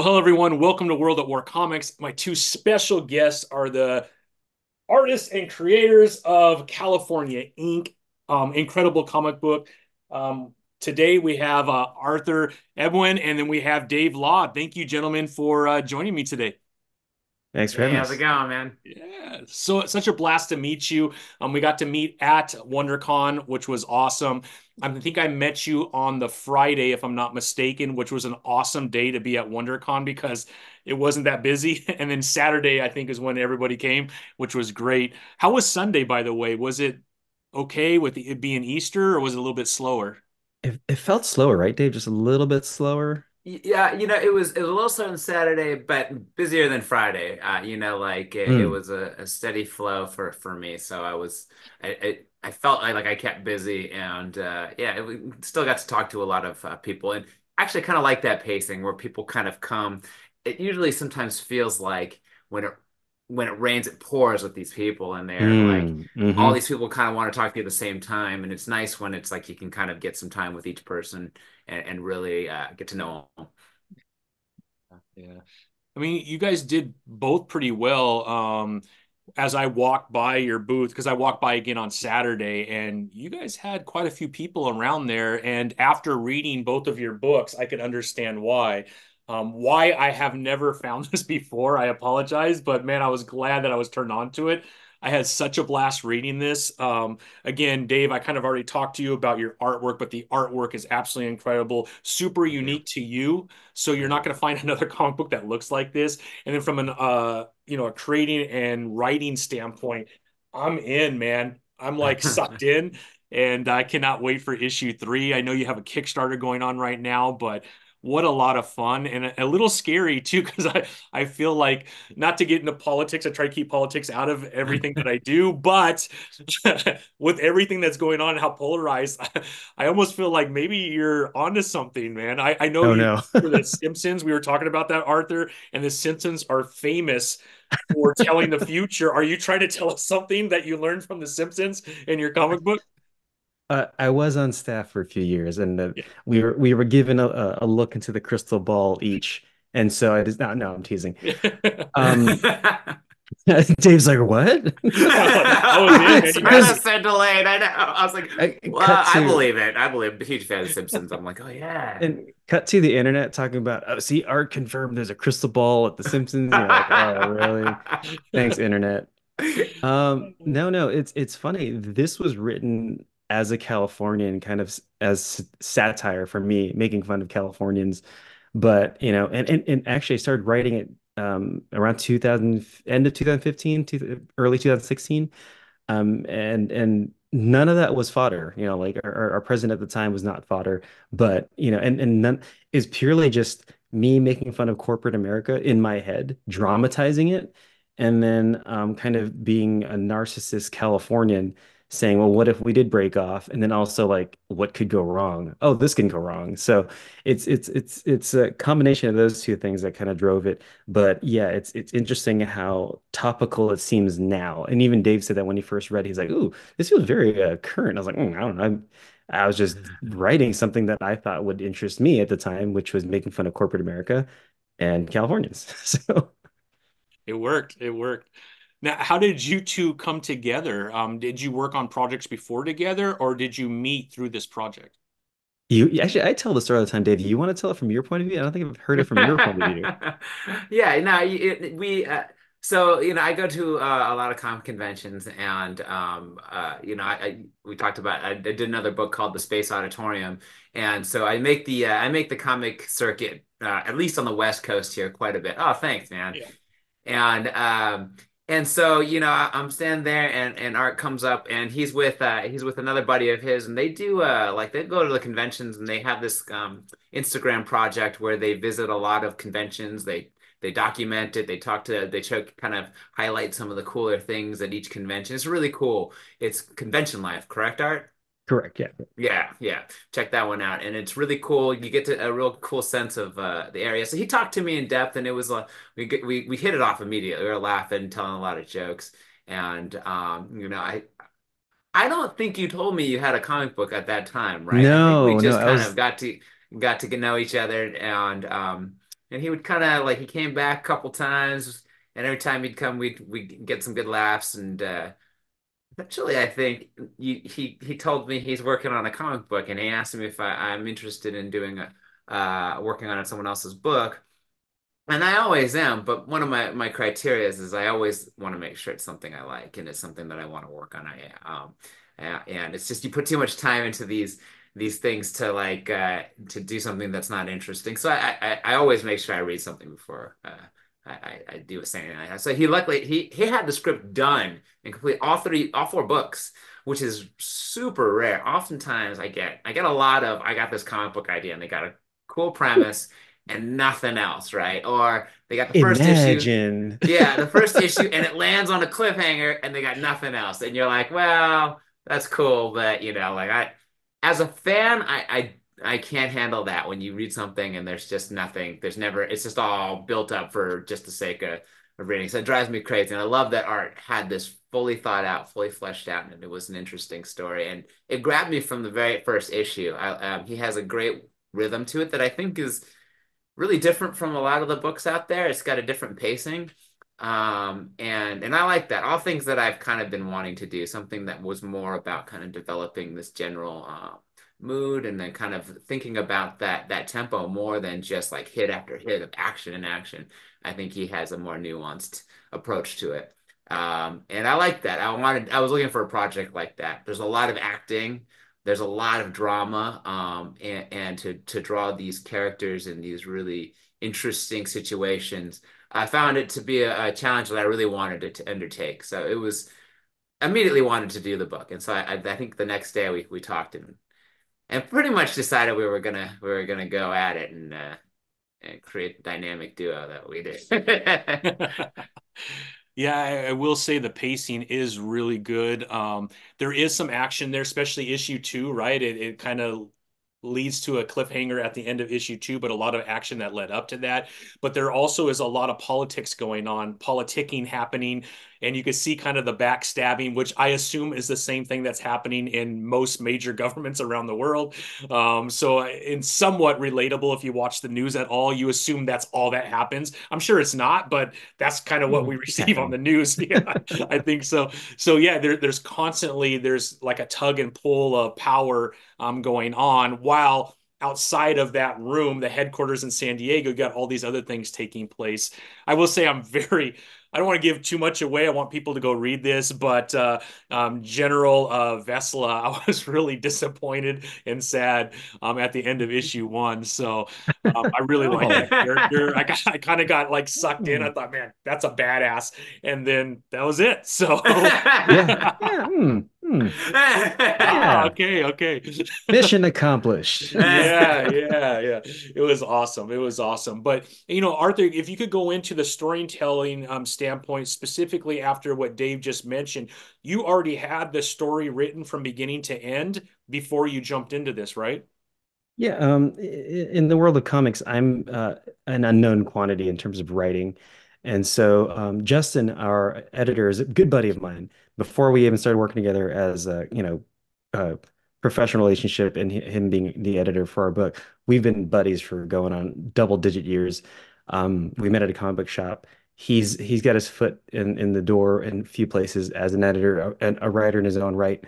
hello everyone. Welcome to World at War Comics. My two special guests are the artists and creators of California Inc. Incredible comic book. Today we have Arthur Ebuen and then we have Dave Law. Thank you, gentlemen, for joining me today. Thanks for Hey, having how's it us. going, man? Yeah, so it's such a blast to meet you. We got to meet at WonderCon, which was awesome. I think I met you on the Friday, if I'm not mistaken, which was an awesome day to be at WonderCon because it wasn't that busy. And then Saturday, I think, is when everybody came, which was great. How was Sunday, by the way? Was it okay with it being Easter, or was it a little bit slower? It felt slower, right, Dave? Just a little bit slower. Yeah, it was a little slow on Saturday, but busier than Friday. It Mm. was a steady flow for me. So I felt like I kept busy, and we still got to talk to a lot of people, and actually kind of like that pacing where people kind of come. It usually sometimes feels like when it rains, it pours with these people in there, and like Mm. all Hmm. these people kind of want to talk to you at the same time, and it's nice when it's like you can kind of get some time with each person and really get to know them. Yeah. I mean, you guys did both pretty well. As I walked by your booth, because I walked by again on Saturday, and you guys had quite a few people around there. And after reading both of your books, I could understand why. Why I have never found this before, I apologize, but man, I was glad that I was turned on to it. I had such a blast reading this. Again, Dave, I kind of already talked to you about your artwork, but the artwork is absolutely incredible, super Thank you. unique to you. So you're not going to find another comic book that looks like this. And then from an a creating and writing standpoint, I'm in, man. I'm like sucked in, and I cannot wait for issue 3. I know you have a Kickstarter going on right now, but what a lot of fun and a little scary too, because I feel like, not to get into politics, I try to keep politics out of everything that I do, but with everything that's going on and how polarized, I almost feel like maybe you're onto something, man. I know Oh you no. for the Simpsons. We were talking about that, Arthur, and the Simpsons are famous for telling the future. Are you trying to tell us something that you learned from the Simpsons in your comic book? I was on staff for a few years, and Yeah. we were given a look into the crystal ball each, and so I just no, I'm teasing. Um, Dave's like, what? I was in, man. You Sorry, had Because me. that's so delayed. I know. I was like, well, cut I to believe it. I believe I'm a huge fan of Simpsons. I'm like, oh yeah. and cut to the internet talking about, oh, see, art confirmed there's a crystal ball at the Simpsons. You're like, oh, really? Thanks, internet. No, no, it's funny. This was written as a Californian, kind of as satire for me, making fun of Californians. But and actually I started writing it around 2000, end of 2015 to early 2016. And none of that was fodder. Like our president at the time was not fodder, but and none is purely just me making fun of corporate America in my head, dramatizing it, and then kind of being a narcissist Californian saying, well, what if we did break off? And then also like, what could go wrong? Oh, this can go wrong. So it's a combination of those two things that kind of drove it. But yeah, it's interesting how topical it seems now. And even Dave said that when he first read, he's like, "Ooh, this feels very current." I was like, I don't know. I was just writing something that I thought would interest me at the time, which was making fun of corporate America and Californians. So It worked. It worked. Now, how did you two come together? Did you work on projects before together, or did you meet through this project? you actually, I tell the story all the time, Dave. You want to tell it from your point of view? I don't think I've heard it from your point of view. Yeah, no, we so I go to a lot of comic conventions, and we talked about I did another book called The Space Odditorium, and so I make the comic circuit at least on the West Coast here quite a bit. Oh, thanks, man. Yeah. And so I'm standing there, and Art comes up, and he's with another buddy of his, and they do like they go to the conventions, and they have this Instagram project where they visit a lot of conventions. They document it. They show kind of highlight some of the cooler things at each convention. It's really cool. It's convention life, correct, Art? Correct. Yeah. Yeah, yeah. Check that one out. And it's really cool. You get to a real cool sense of the area. So he talked to me in depth, and it was we hit it off immediately. We were laughing, telling a lot of jokes. And I don't think you told me you had a comic book at that time, right? I think we No, no, just I kind of was got to know each other, and And he would kind of like he came back a couple times, and every time he'd come, we'd get some good laughs. And eventually, I think he told me he's working on a comic book, and he asked me if I'm interested in doing a working on someone else's book. And I always am, but one of my criteria is I always want to make sure it's something I like and it's something that I want to work on. And it's just you put too much time into these things to like to do something that's not interesting. So I always make sure I read something before I do a saying. So he luckily he had the script done and complete all four books, which is super rare. Oftentimes I get a lot of I got this comic book idea and they got a cool premise and nothing else, right? Or they got the first issue, Imagine. yeah, the first issue, and it lands on a cliffhanger, and they got nothing else, and you're like, well, that's cool, but like as a fan, I can't handle that when you read something and there's just nothing, there's never, it's just all built up for just the sake of reading. So it drives me crazy, and I love that Art had this fully thought out, fully fleshed out, and it was an interesting story, and it grabbed me from the very first issue. He has a great rhythm to it that I think is really different from a lot of the books out there. It's got a different pacing. And I like that. All things that I've kind of been wanting to do, something that was more about kind of developing this general mood and then kind of thinking about that tempo more than just like hit after hit of action and action. I think he has a more nuanced approach to it. And I like that. I was looking for a project like that. There's a lot of acting, there's a lot of drama, and to draw these characters in these really interesting situations, I found it to be a challenge that I really wanted to undertake. So it was immediately wanted to do the book, and so I think the next day we talked and pretty much decided we were gonna go at it and create the dynamic duo that we did. Yeah, I will say the pacing is really good. There is some action there, especially issue two, right? It kind of leads to a cliffhanger at the end of issue two, but a lot of action that led up to that. But there also is a lot of politics going on, politicking happening, and you can see kind of the backstabbing, which I assume is the same thing that's happening in most major governments around the world. So, in somewhat relatable, if you watch the news at all, you assume that's all that happens. I'm sure it's not, but that's kind of what we It's receive on happening. the news. Yeah, I think so. So yeah, there's constantly there's like a tug and pull of power going on while outside of that room, the headquarters in San Diego, you got all these other things taking place. I will say I don't want to give too much away. I want people to go read this, but General Vesla, I was really disappointed and sad at the end of issue one. So I really like Oh. that character. I kind of got like sucked in. Hmm. I thought, man, that's a badass. And then that was it. So Yeah. Yeah. Yeah. okay, okay. Mission accomplished. Yeah, yeah, yeah. It was awesome. It was awesome. But Arthur, if you could go into the storytelling standpoint, specifically after what Dave just mentioned, you already had the story written from beginning to end before you jumped into this, right? Yeah, in the world of comics, I'm an unknown quantity in terms of writing. And so Justin, our editor, is a good buddy of mine. Before we even started working together as a professional relationship and him being the editor for our book, we've been buddies for going on double-digit years. We met at a comic book shop. He's got his foot in the door in a few places as an editor and a writer in his own right.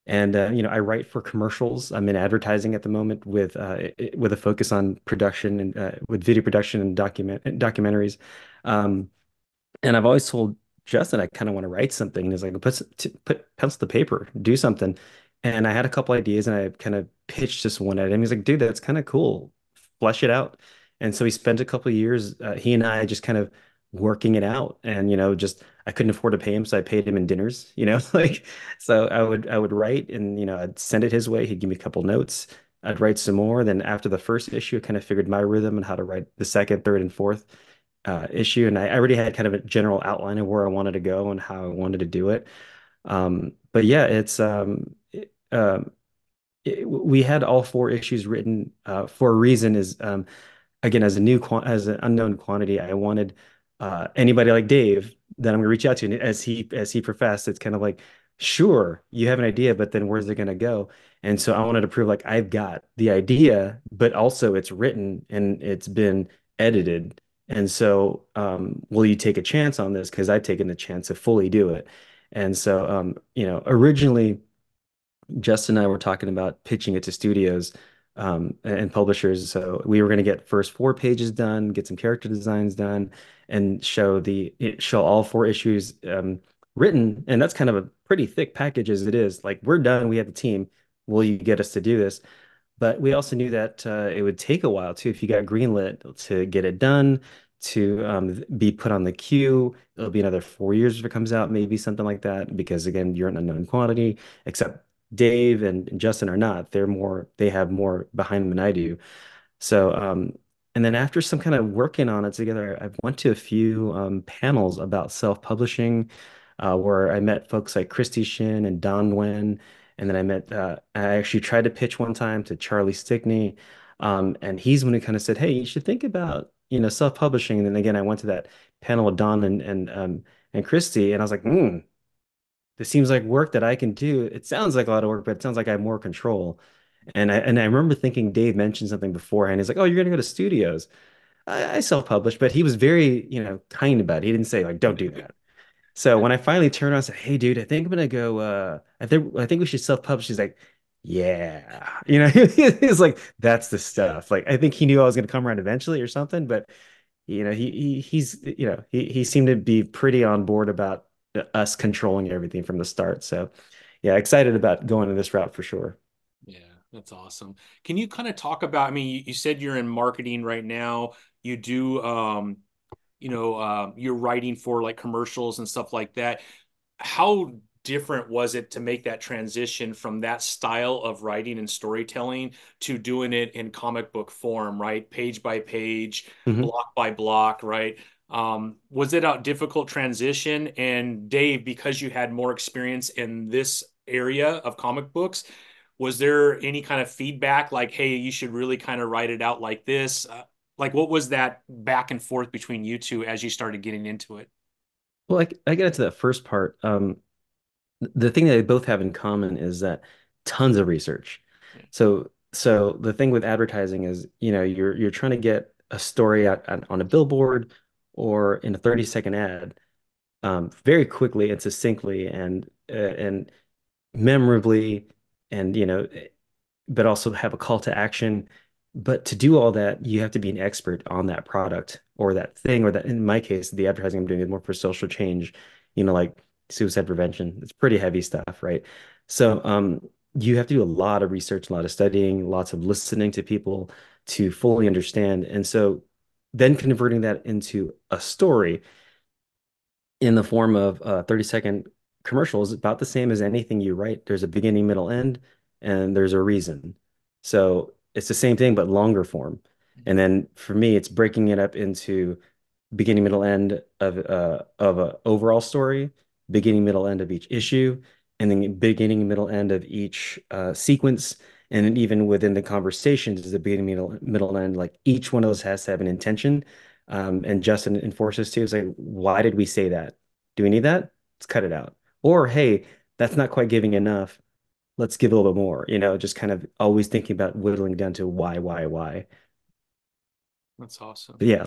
And I write for commercials. I'm in advertising at the moment with a focus on production and with video production and documentaries. Um, and I've always told Justin I kind of want to write something. And he's like, put pencil to paper, do something. And I had a couple ideas, and I kind of pitched this one at him. He's like, dude, that's kind of cool. Flesh it out. And so he spent a couple of years, he and I just kind of working it out. And just I couldn't afford to pay him, so I paid him in dinners. Like so I would write, and I'd send it his way. He'd give me a couple notes. I'd write some more. Then after the first issue, I kind of figured my rhythm and how to write the second, third, and fourth issue. And I already had kind of a general outline of where I wanted to go and how I wanted to do it. But yeah, we had all four issues written for a reason. Is again, as an unknown quantity, I wanted anybody like Dave that I'm going to reach out to, and as he professed, it's kind of like, sure, you have an idea, but then where's it going to go? And so I wanted to prove like I've got the idea, but also it's written and it's been edited. And so, will you take a chance on this? Because I've taken the chance to fully do it. And so, originally, Justin and I were talking about pitching it to studios and publishers. So we were going to get first 4 pages done, get some character designs done, and show all 4 issues written. And that's kind of a pretty thick package as it is. Like, we're done. We have the team. Will you get us to do this? But we also knew that it would take a while too if you got greenlit to get it done, to be put on the queue. It'll be another 4 years if it comes out, maybe something like that, because again, you're an unknown quantity, except Dave and Justin are not. They have more behind them than I do. So, and then after some kind of working on it together, I went to a few panels about self-publishing, where I met folks like Christy Shin and Don Nguyen. And then I actually tried to pitch one time to Charlie Stickney. And he's when he kind of said, hey, you should think about, self-publishing. And then again, I went to that panel with Don and Christy, and I was like, this seems like work that I can do. It sounds like a lot of work, but it sounds like I have more control. And I remember thinking Dave mentioned something beforehand. He's like, "Oh, you're gonna go to studios." I self-published, but he was very, kind about it. He didn't say like, "Don't do that." So when I finally turned around and said, "Hey, dude, I think I'm gonna go. I think we should self-publish." He's like, "Yeah," he's like, "That's the stuff." Like I think he knew I was gonna come around eventually or something, but he seemed to be pretty on board about us controlling everything from the start. So yeah, excited about going to this route for sure. Yeah, that's awesome. Can you kind of talk about, I mean, you said you're in marketing right now. You do, you're writing for like commercials and stuff like that. How different was it to make that transition from that style of writing and storytelling to doing it in comic book form, right? Page by page, Mhm. block by block, right? Was it a difficult transition? And Dave, because you had more experience in this area of comic books, was there any kind of feedback like, hey, you should really kind of write it out like this? Like, what was that back and forth between you two as you started getting into it? Well, I get into that first part. The thing that they both have in common is that tons of research. Yeah. So the thing with advertising is, you're trying to get a story out on a billboard or in a 30-second ad, very quickly and succinctly and memorably, and but also have a call to action. But to do all that, you have to be an expert on that product or that thing, or that in my case, the advertising I'm doing is more for social change, like suicide prevention. It's pretty heavy stuff, right? So you have to do a lot of research, a lot of studying, lots of listening to people to fully understand. And so then converting that into a story in the form of 30-second commercials about the same as anything you write. There's a beginning, middle, end, and there's a reason. So it's the same thing, but longer form. And then for me, it's breaking it up into beginning, middle, end of a overall story, beginning, middle, end of each issue, and then beginning, middle, end of each sequence. And then even within the conversations is the beginning, middle, end. Like each one of those has to have an intention. And Justin enforces too. It's like, why did we say that? Do we need that? Let's cut it out. Or hey, that's not quite giving enough. Let's give a little bit more. Just kind of always thinking about whittling down to why. That's awesome. But yeah,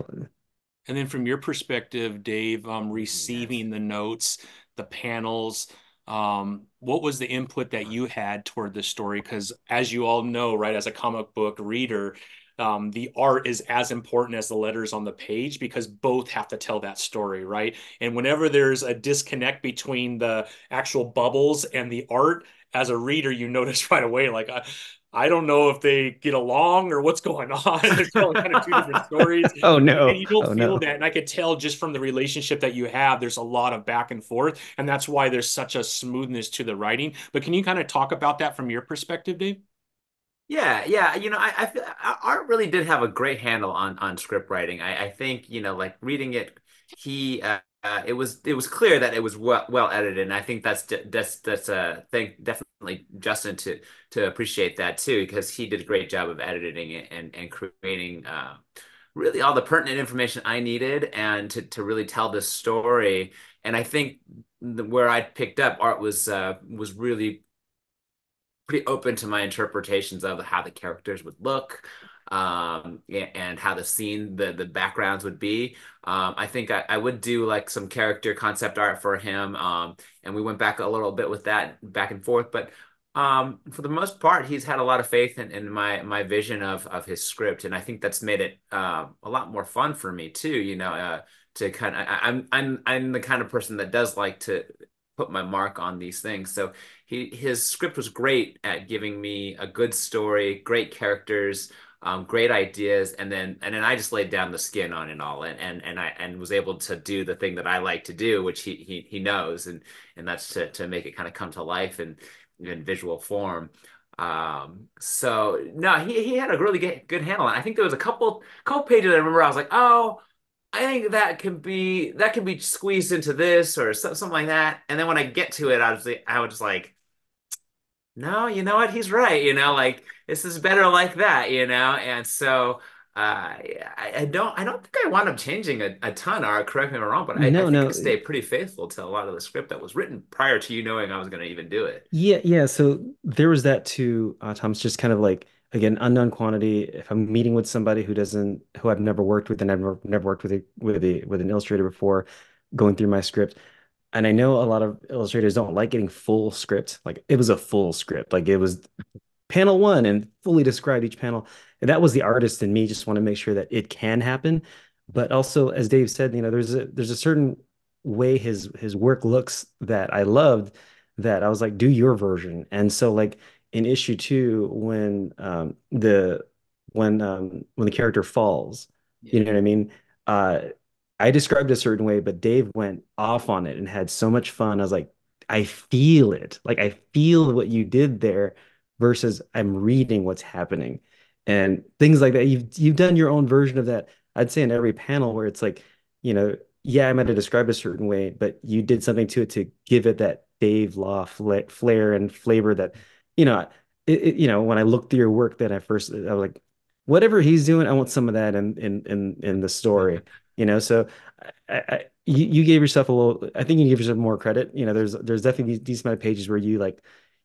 And then from your perspective, Dave, receiving the notes, the panels, what was the input that you had toward the story? Because as you all know, right, as a comic book reader, the art is as important as the letters on the page because both have to tell that story, right? And whenever there's a disconnect between the actual bubbles and the art, as a reader, you notice right away, like, I don't know if they get along or what's going on. They're telling kind of two different stories. oh And no, you don't oh feel no. that. And I could tell just from the relationship that you have, there's a lot of back and forth. And that's why there's such a smoothness to the writing. But can you kind of talk about that from your perspective, Dave? Yeah, yeah. I feel Art really did have a great handle on script writing. I think, like reading it, he it was clear that it was well edited, and I think that's a thing definitely Justin to appreciate that too, because he did a great job of editing it and creating really all the pertinent information I needed and to really tell this story. And I think where I picked up, Art was really pretty open to my interpretations of how the characters would look, and how the scene, the backgrounds would be. I think I would do like some character concept art for him. And we went back a little bit with that back and forth. But for the most part, he's had a lot of faith in my vision of his script, and I think that's made it a lot more fun for me too. To kind of I'm the kind of person that does like to put my mark on these things. So his script was great at giving me a good story, great characters, great ideas, and then I just laid down the skin on it all, and was able to do the thing that I like to do, which he knows, and that's to make it kind of come to life in visual form. So no, he had a really good handle on it. I think there was a couple pages I remember I was like, oh, I think that can be squeezed into this or something like that. And then when I get to it, I was just like, no, you know what? He's right. Like this is better like that. And so I don't think I wound up changing a ton. Or correct me if I'm wrong, but I No, think I no. stayed pretty faithful to a lot of the script that was written prior to you knowing I was going to even do it. Yeah, yeah. So there was that too, Tom. It's just kind of like again, unknown quantity. If I'm meeting with somebody who I've never worked with and I've never worked with an illustrator before, going through my script, and I know a lot of illustrators don't like getting full script. Like it was a full script. Like it was panel one and fully describe each panel. And that was the artist in me, just want to make sure that it can happen. But also, as Dave said, there's a certain way his work looks that I loved that I was like, do your version. And so like in issue two, when the character falls, Yeah. you know what I mean? Uh I described a certain way, but Dave went off on it and had so much fun. I was like, I feel it. Like I feel what you did there versus I'm reading what's happening and things like that. You've done your own version of that. I'd say in every panel where it's like, yeah, I might have described a certain way, but you did something to it to give it that Dave Law flair and flavor that, you know, when I looked through your work, then I was like, whatever he's doing, I want some of that in the story, So you gave yourself a little, I think you give yourself more credit. There's definitely these amount of pages where you like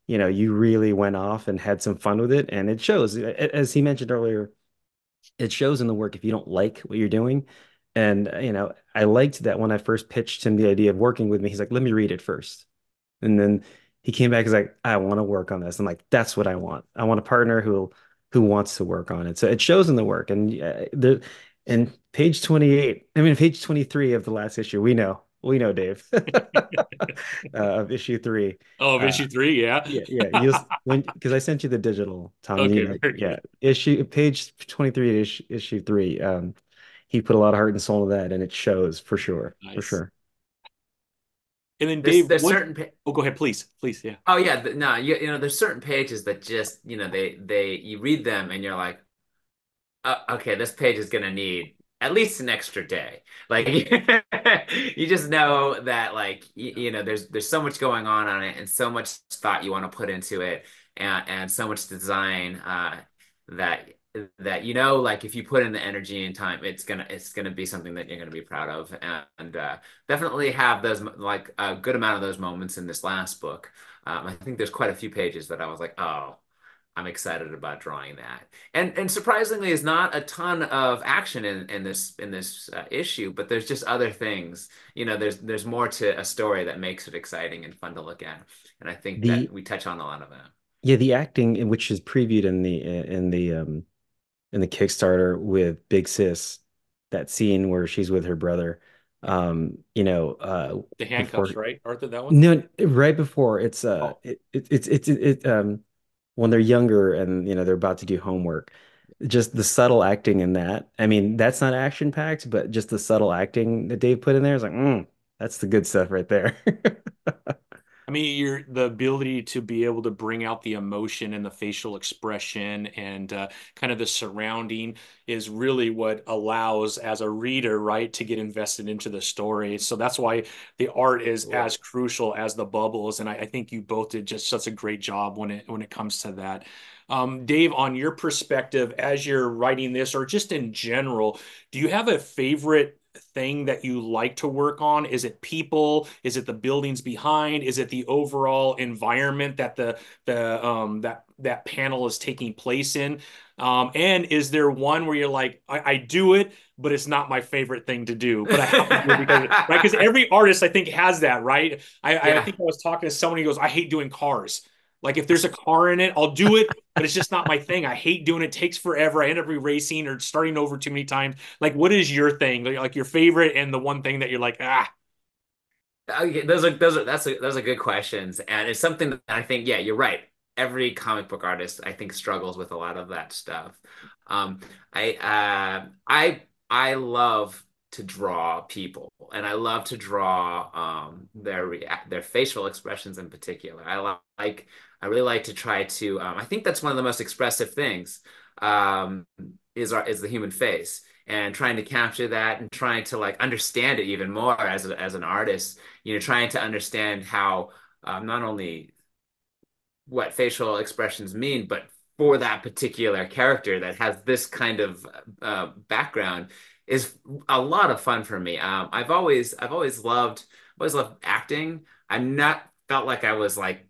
you really went off and had some fun with it, and it shows. As he mentioned earlier, it shows in the work if you don't like what you're doing. And I liked that when I first pitched him the idea of working with me, he's like, "Let me read it first." And then he came back, he's like, "I want to work on this." I'm like, "That's what I want. I want a partner who wants to work on it." So it shows in the work, and and page 28, I mean page 23 of the last issue, we know, Dave, of issue three. Oh, of Uh, issue three, yeah. yeah, yeah. When because I sent you the digital, Tom. Okay, very Yeah. good. Issue page 23, issue three. He put a lot of heart and soul into that, and it shows for sure, for Nice. sure. And then There's Dave, there's what? certain pa Oh, go ahead, please, please, yeah. Oh yeah, no, there's certain pages that just, they you read them and you're like, okay, this page is gonna need at least an extra day. Like you just know that like there's so much going on it and so much thought you want to put into it and so much design that that like if you put in the energy and time, it's gonna be something that you're gonna be proud of and definitely have those like a good amount of those moments in this last book. I think there's quite a few pages that I was like, oh. I'm excited about drawing that. And surprisingly, is not a ton of action in this issue, but there's just other things. There's more to a story that makes it exciting and fun to look at. And I think The that we touch on a lot of that. Yeah, the acting in which is previewed in the Kickstarter with Big Sis, that scene where she's with her brother, Yeah. The before handcuffs, right, Arthur, that one? no, right before it's Oh, when they're younger and they're about to do homework. Just the subtle acting in that. I mean, that's not action packed, but just the subtle acting that Dave put in there is like, that's the good stuff right there. I mean, the ability to be able to bring out the emotion and the facial expression and kind of the surrounding is really what allows, as a reader, right, to get invested into the story. So that's why the art is as Absolutely. crucial as the bubbles. And I think you both did just such a great job when it comes to that. Dave, on your perspective, as you're writing this, or just in general, do you have a favorite thing that you like to work on? Is it people? Is it the buildings behind? Is it the overall environment that that panel is taking place in? And is there one where you're like, I do it, but it's not my favorite thing to do, but I have to do it because, right? Because every artist, I think, has that, right? I Yeah. think I was talking to someone who goes, I hate doing cars. Like if there's a car in it, I'll do it, but it's just not my thing. I hate doing it. It takes forever. I end up erasing or starting over too many times. Like, what is your thing? Like your favorite and the one thing that you're like, ah, Okay, those are good questions, and it's something that I think, yeah, you're right. Every comic book artist, I think, struggles with a lot of that stuff. Um, I love to draw people, and I love to draw their facial expressions in particular. I really like to try to. I think that's one of the most expressive things um, is the human face, and trying to capture that and trying to like understand it even more as an artist, trying to understand how not only what facial expressions mean, but for that particular character that has this kind of background is a lot of fun for me. I've always loved acting. I'm not felt like I was like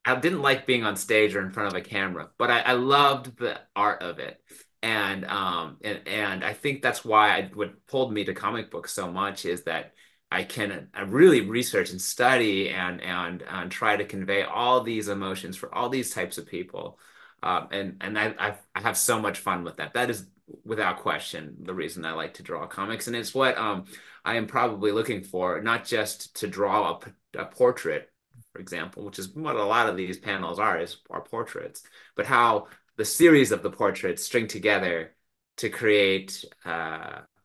I didn't like being on stage or in front of a camera, but I loved the art of it. And I think that's why what pulled me to comic books so much is that I really research and study and try to convey all these emotions for all these types of people. I have so much fun with that. That is without question the reason I like to draw comics, and it's what I am probably looking for, not just to draw a portrait, for example, which is what a lot of these panels are portraits, but how the series of the portraits string together to create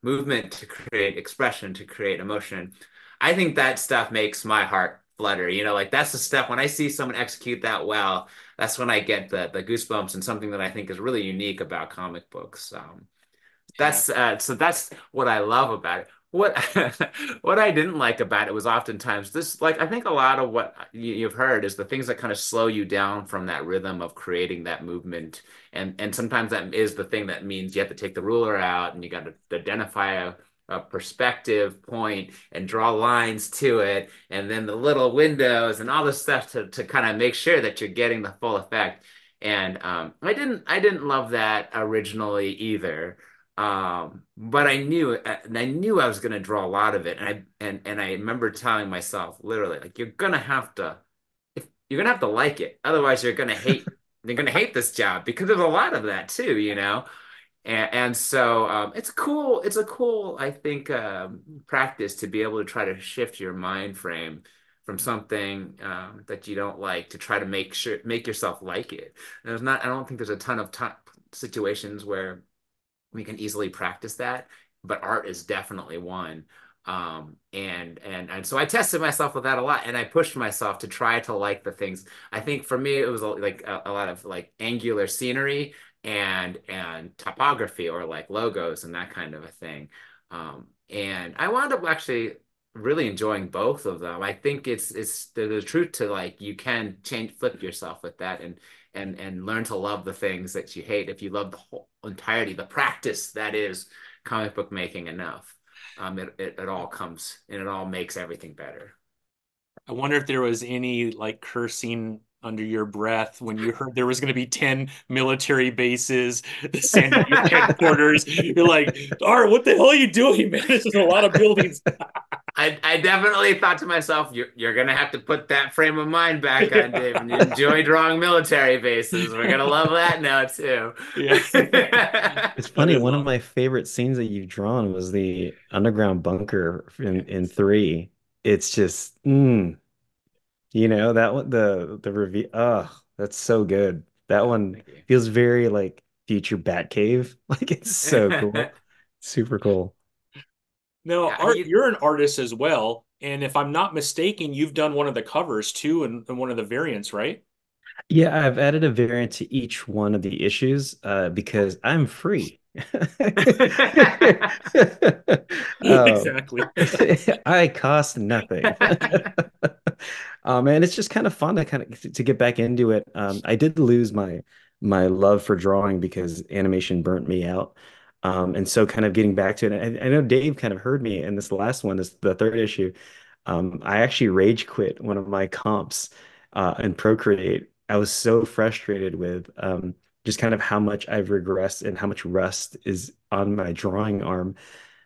movement, to create expression, to create emotion. I think that stuff makes my heart flutter. Like that's the stuff when I see someone execute that well, that's when I get the goosebumps and something that I think is really unique about comic books. yeah. That's what I love about it. What what I didn't like about it was oftentimes this, like I think a lot of what you've heard is the things that kind of slow you down from that rhythm of creating that movement, and sometimes that is the thing that means you have to take the ruler out and you got to identify a perspective point and draw lines to it, and then the little windows and all this stuff to kind of make sure that you're getting the full effect. And I didn't love that originally either. But I knew I was gonna draw a lot of it, and I remember telling myself literally like you're gonna have to like it, otherwise you're gonna hate this job because there's a lot of that too. And so it's a cool I think practice to be able to try to shift your mind frame from something that you don't like to try to make yourself like it. And I don't think there's a ton of situations where we can easily practice that, but art is definitely one. And so I tested myself with that a lot, and I pushed myself to try to like the things. I think for me, it was like a lot of like angular scenery and topography or like logos and that kind of a thing. And I wound up actually really enjoying both of them. I think it's the truth to like you can flip yourself with that and learn to love the things that you hate if you love the whole entirety, the practice that is comic book making enough. It all comes and it all makes everything better. I wonder if there was any like cursing under your breath when you heard there was going to be 10 military bases, the San Diego headquarters. You're like, Art, what the hell are you doing, man? This is a lot of buildings. I definitely thought to myself, you're gonna have to put that frame of mind back on, Dave, and you enjoy drawing military bases. We're gonna love that now too. Yeah, It's that funny. is One of awesome. my favorite scenes that you've drawn was the underground bunker in three. It's just, that one, the review. Oh, that's so good. That one Thank you. feels very like future Batcave. Like it's so cool. Super cool. Now, Yeah, Art, you're an artist as well. And if I'm not mistaken, you've done one of the covers too and one of the variants, right? Yeah, I've added a variant to each one of the issues because I'm free. Um, Exactly. I cost nothing. And it's just kind of fun to to get back into it. I did lose my love for drawing because animation burnt me out. And so kind of getting back to it. I know Dave kind of heard me in this last one, this the third issue. I actually rage quit one of my comps in Procreate. I was so frustrated with just kind of how much I've regressed and how much rust is on my drawing arm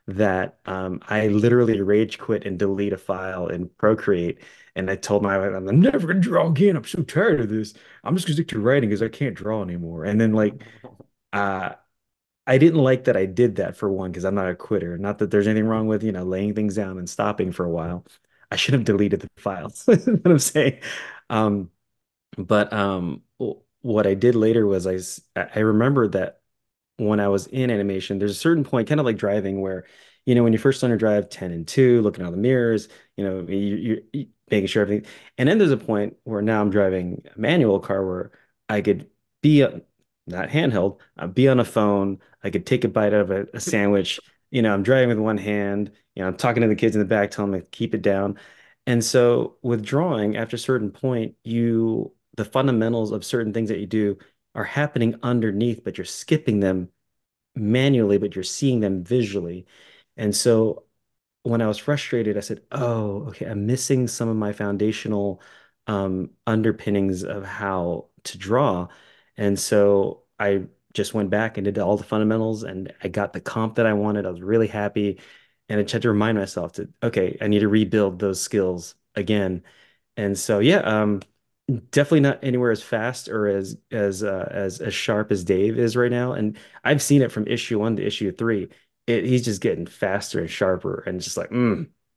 that I literally rage quit and delete a file in Procreate. And I told my wife, I'm never gonna draw again. I'm so tired of this. I'm just gonna stick to writing because I can't draw anymore. And then like uh I didn't like that I did that for one, because I'm not a quitter. Not that there's anything wrong with, laying things down and stopping for a while. I should have deleted the files. That's what I'm saying. Um, but what I did later was I remembered that when I was in animation, there's a certain point, kind of like driving, where, when you first learn to drive 10 and 2, looking out the mirrors, you making sure everything. And then there's a point where now I'm driving a manual car where I could be, not handheld, be on a phone. I could take a bite out of a sandwich. I'm driving with one hand. I'm talking to the kids in the back, telling them to keep it down. And so with drawing, after a certain point, the fundamentals of certain things that you do are happening underneath, but you're skipping them manually, but you're seeing them visually. And so when I was frustrated, I said, "Oh, okay, I'm missing some of my foundational underpinnings of how to draw." And so I just went back and did all the fundamentals, and I got the comp that I wanted. I was really happy, and I tried to remind myself to, okay, I need to rebuild those skills again. And so, yeah, definitely not anywhere as fast or as sharp as Dave is right now. And I've seen it from issue 1 to issue 3. He's just getting faster and sharper, and it's just like,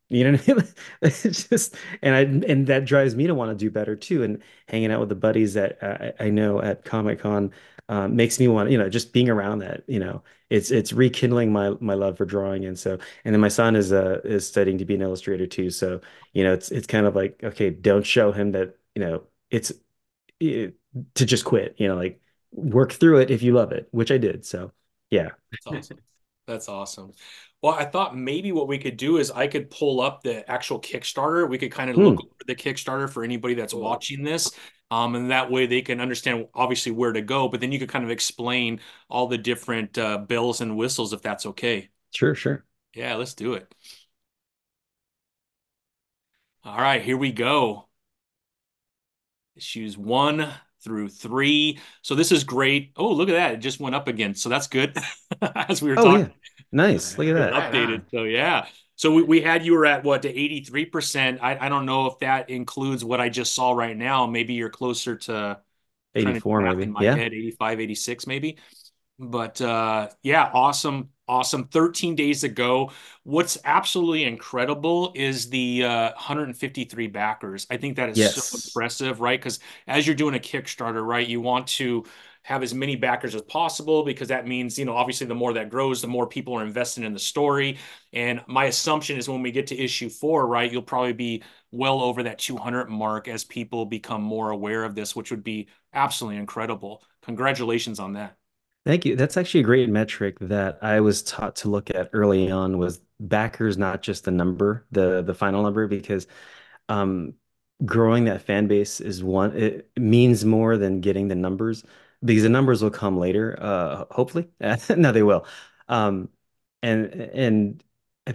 you know what I mean? It's just, and that drives me to want to do better too. And hanging out with the buddies that I know at Comic Con makes me want, just being around that, it's rekindling my love for drawing. And so, and then my son is studying to be an illustrator too. So, it's kind of like, okay, don't show him that, it's it, to just quit, like work through it if you love it, which I did. So yeah. That's awesome. That's awesome. Well, I thought maybe what we could do is I could pull up the actual Kickstarter. We could kind of look Hmm. over the Kickstarter for anybody that's Cool. watching this. And that way they can understand obviously where to go, but then you could kind of explain all the different bells and whistles if that's okay. Sure, sure. Yeah, let's do it. All right, here we go. Issues 1 through 3. So this is great. Oh, look at that. It just went up again. So that's good. As we were Oh yeah. talking. Nice. Look at It that. Right updated. on. So yeah. So we had you were at what, to 83%. I don't know if that includes what I just saw right now. Maybe you're closer to, trying to do 84 math in maybe. my Yeah. head, 85, 86 maybe. But yeah, awesome, awesome. 13 days ago. What's absolutely incredible is the 153 backers. I think that is so Yes. impressive, right? Because as you're doing a Kickstarter, right, you want to have as many backers as possible because that means, obviously the more that grows, the more people are invested in the story. And my assumption is when we get to issue 4, right, you'll probably be well over that 200 mark as people become more aware of this, which would be absolutely incredible. Congratulations on that. Thank you. That's actually a great metric that I was taught to look at early on, was backers, not just the number, the final number, because um, growing that fan base is one, it means more than getting the numbers, because the numbers will come later, hopefully. No, they will. Um, and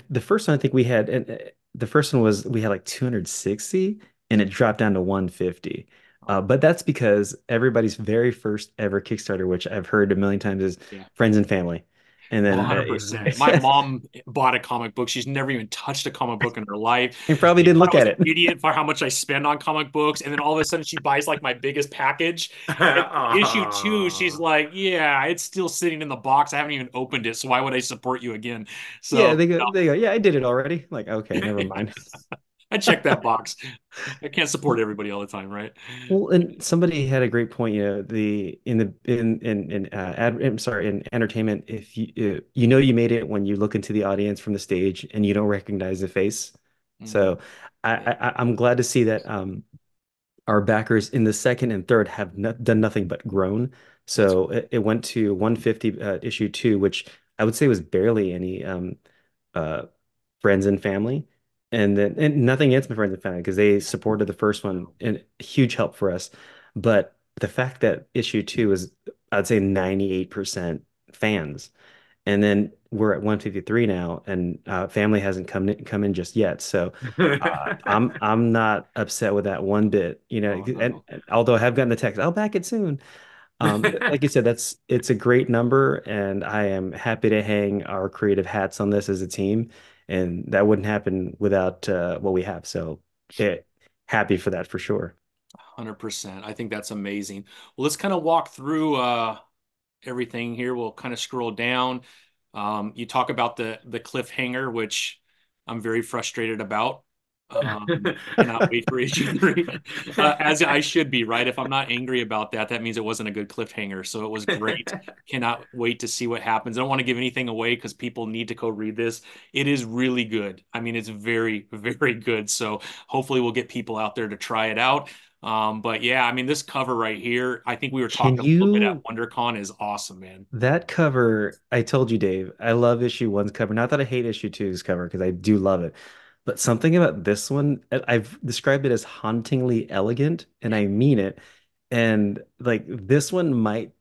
the first one I think we had, and the first one was we had like 260, and it dropped down to 150. But that's because everybody's very first ever Kickstarter, which I've heard a million times, is Yeah. friends and family. And Oh, then 100%. My mom bought a comic book. She's never even touched a comic book in her life. and probably She didn't thought look I was at an it. idiot for how much I spend on comic books. And then all of a sudden she buys like my biggest package. And issue 2, she's Aw. like, yeah, it's still sitting in the box. I haven't even opened it. So why would I support you again? Yeah, So they go, yeah, I did it already. Like, okay, never mind. I checked that box. I can't support everybody all the time, right? Well, and somebody had a great point, the in the in I'm sorry, in entertainment, if you made it when you look into the audience from the stage and you don't recognize the face. Mhm. So Yeah, I'm glad to see that our backers in the second and third have no, done nothing but grown. that's So it went to 150 issue 2, which I would say was barely any uh friends and family. And then, and nothing against my friends and family, because they supported the first one and huge help for us. But the fact that issue 2 is, I'd say, 98% fans. And then we're at 153 now, and family hasn't come in just yet. So I'm not upset with that one bit, oh and no. although I have gotten the text, I'll back it soon. Like you said, it's a great number, and I am happy to hang our creative hats on this as a team, and that wouldn't happen without what we have. So, it, happy for that for sure. 100%. I think that's amazing. Well, let's kind of walk through everything here. We'll kind of scroll down. You talk about the cliffhanger, which I'm very frustrated about. Cannot wait for issue 3. As I should be, right? If I'm not angry about that, that means it wasn't a good cliffhanger. So it was great. Cannot wait to see what happens. I don't want to give anything away because people need to go read this. It is really good. I mean, it's very, very good. So hopefully we'll get people out there to try it out. But yeah, I mean, this cover right here, I think we were Can talking a little bit at you WonderCon is awesome, man. That cover, I told you, Dave, I love issue one's cover. Not that I hate issue two's cover because I do love it, but something about this one, I've described it as hauntingly elegant, and Yeah. I mean it. And like this one might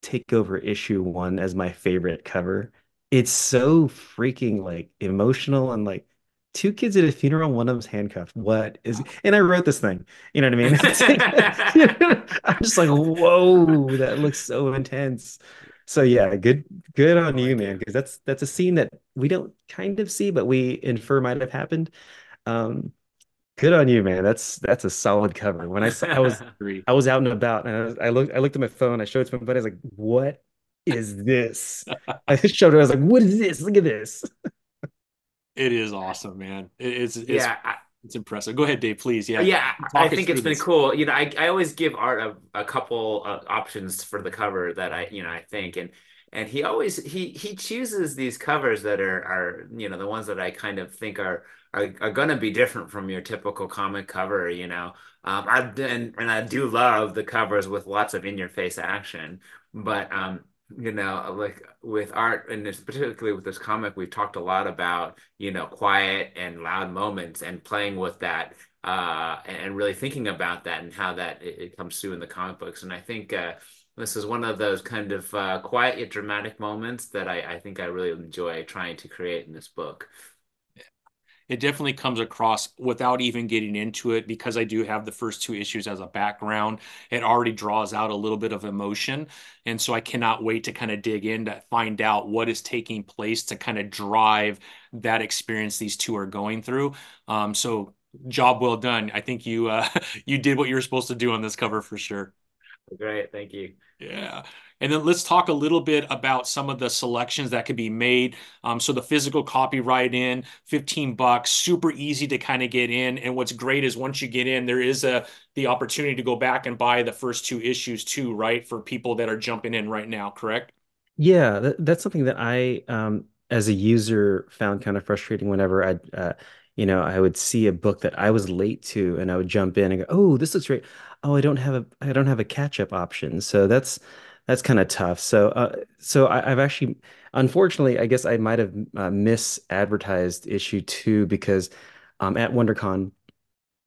take over issue one as my favorite cover. It's so freaking like emotional and like two kids at a funeral, one of them's handcuffed. What is, and I wrote this thing, you know what I mean? It's like, you know, I'm just like, whoa, that looks so intense. So yeah, good I on you, like it. man, because that's a scene that we don't kind of see, but we infer might have happened. Um, Good on you, man. That's a solid cover. When I saw Agree. I was out and about and I looked at my phone, I showed it to my buddy, I was like, what is this? I showed her, I was like, what is this? Look at this. It is awesome, man. Yeah, It's impressive. Go ahead, Dave, please. Yeah, yeah, I talk us think through it's been this. cool. I always give Art a couple options for the cover that I think, and he chooses these covers that are the ones that I kind of think are going to be different from your typical comic cover. And I do love the covers with lots of in-your-face action, but like with Art, and particularly with this comic, we've talked a lot about quiet and loud moments and playing with that and really thinking about that and how it comes through in the comic books. And I think this is one of those kind of quiet yet dramatic moments that I think I really enjoy trying to create in this book. It definitely comes across without even getting into it because I do have the first 2 issues as a background. It already draws out a little bit of emotion. And so I cannot wait to kind of dig in to find out what is taking place to kind of drive that experience these two are going through. So job well done. I think you you did what you were supposed to do on this cover for sure. Great, thank you. Yeah. And then let's talk a little bit about some of the selections that could be made. So the physical copyright in, $15, super easy to kind of get in. And what's great is once you get in, there is the opportunity to go back and buy the first 2 issues too, right? For people that are jumping in right now, correct? Yeah, that's something that I, as a user, found kind of frustrating whenever I would see a book that I was late to, and I would jump in and go, "Oh, this looks great." Oh, I don't have a catch-up option, so that's kind of tough. So I've actually, unfortunately, I guess I might have misadvertised issue two because, at WonderCon.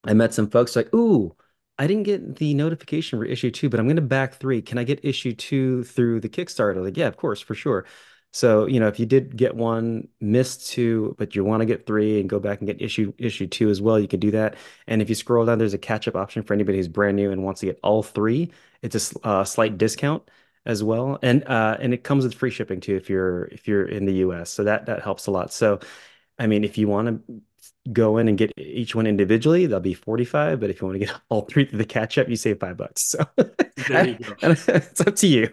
I met some folks like, ooh, I didn't get the notification for issue two, but I'm going to back three. Can I get issue two through the Kickstarter? Like, yeah, of course, for sure. So, if you did get one, missed two, but you want to get three and go back and get issue two as well, you can do that. And if you scroll down, there's a catch-up option for anybody who's brand new and wants to get all three. It's a slight discount as well, and it comes with free shipping too if you're in the US. So that helps a lot. So, I mean, if you want to go in and get each one individually, they'll be 45. But if you want to get all three through the catch up, you save $5. So There you go. and it's up to you.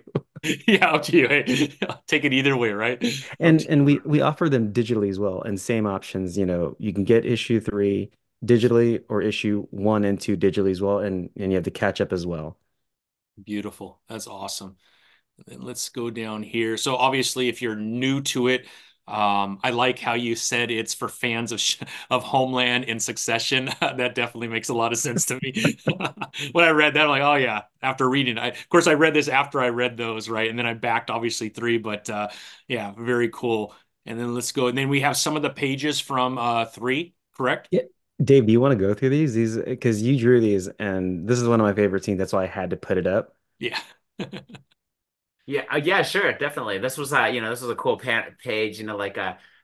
Yeah, up to you. Hey, I'll take it either way, right? Up And to and you. we offer them digitally as well, and same options. You can get issue three digitally or issue one and two digitally as well, and you have the catch up as well. Beautiful. That's awesome. And let's go down here. So obviously, if you're new to it, I like how you said it's for fans of Homeland and Succession. That definitely makes a lot of sense to me. When I read that, I'm like, oh yeah. After reading, of course, I read this after I read those, right? And then I backed obviously 3, but yeah, very cool. And then let's go. And then we have some of the pages from 3, correct? Yeah. Dave, do you want to go through these because you drew these, and this is one of my favorite scenes. That's why I had to put it up. Yeah. Yeah, yeah, sure, definitely. This was a cool page.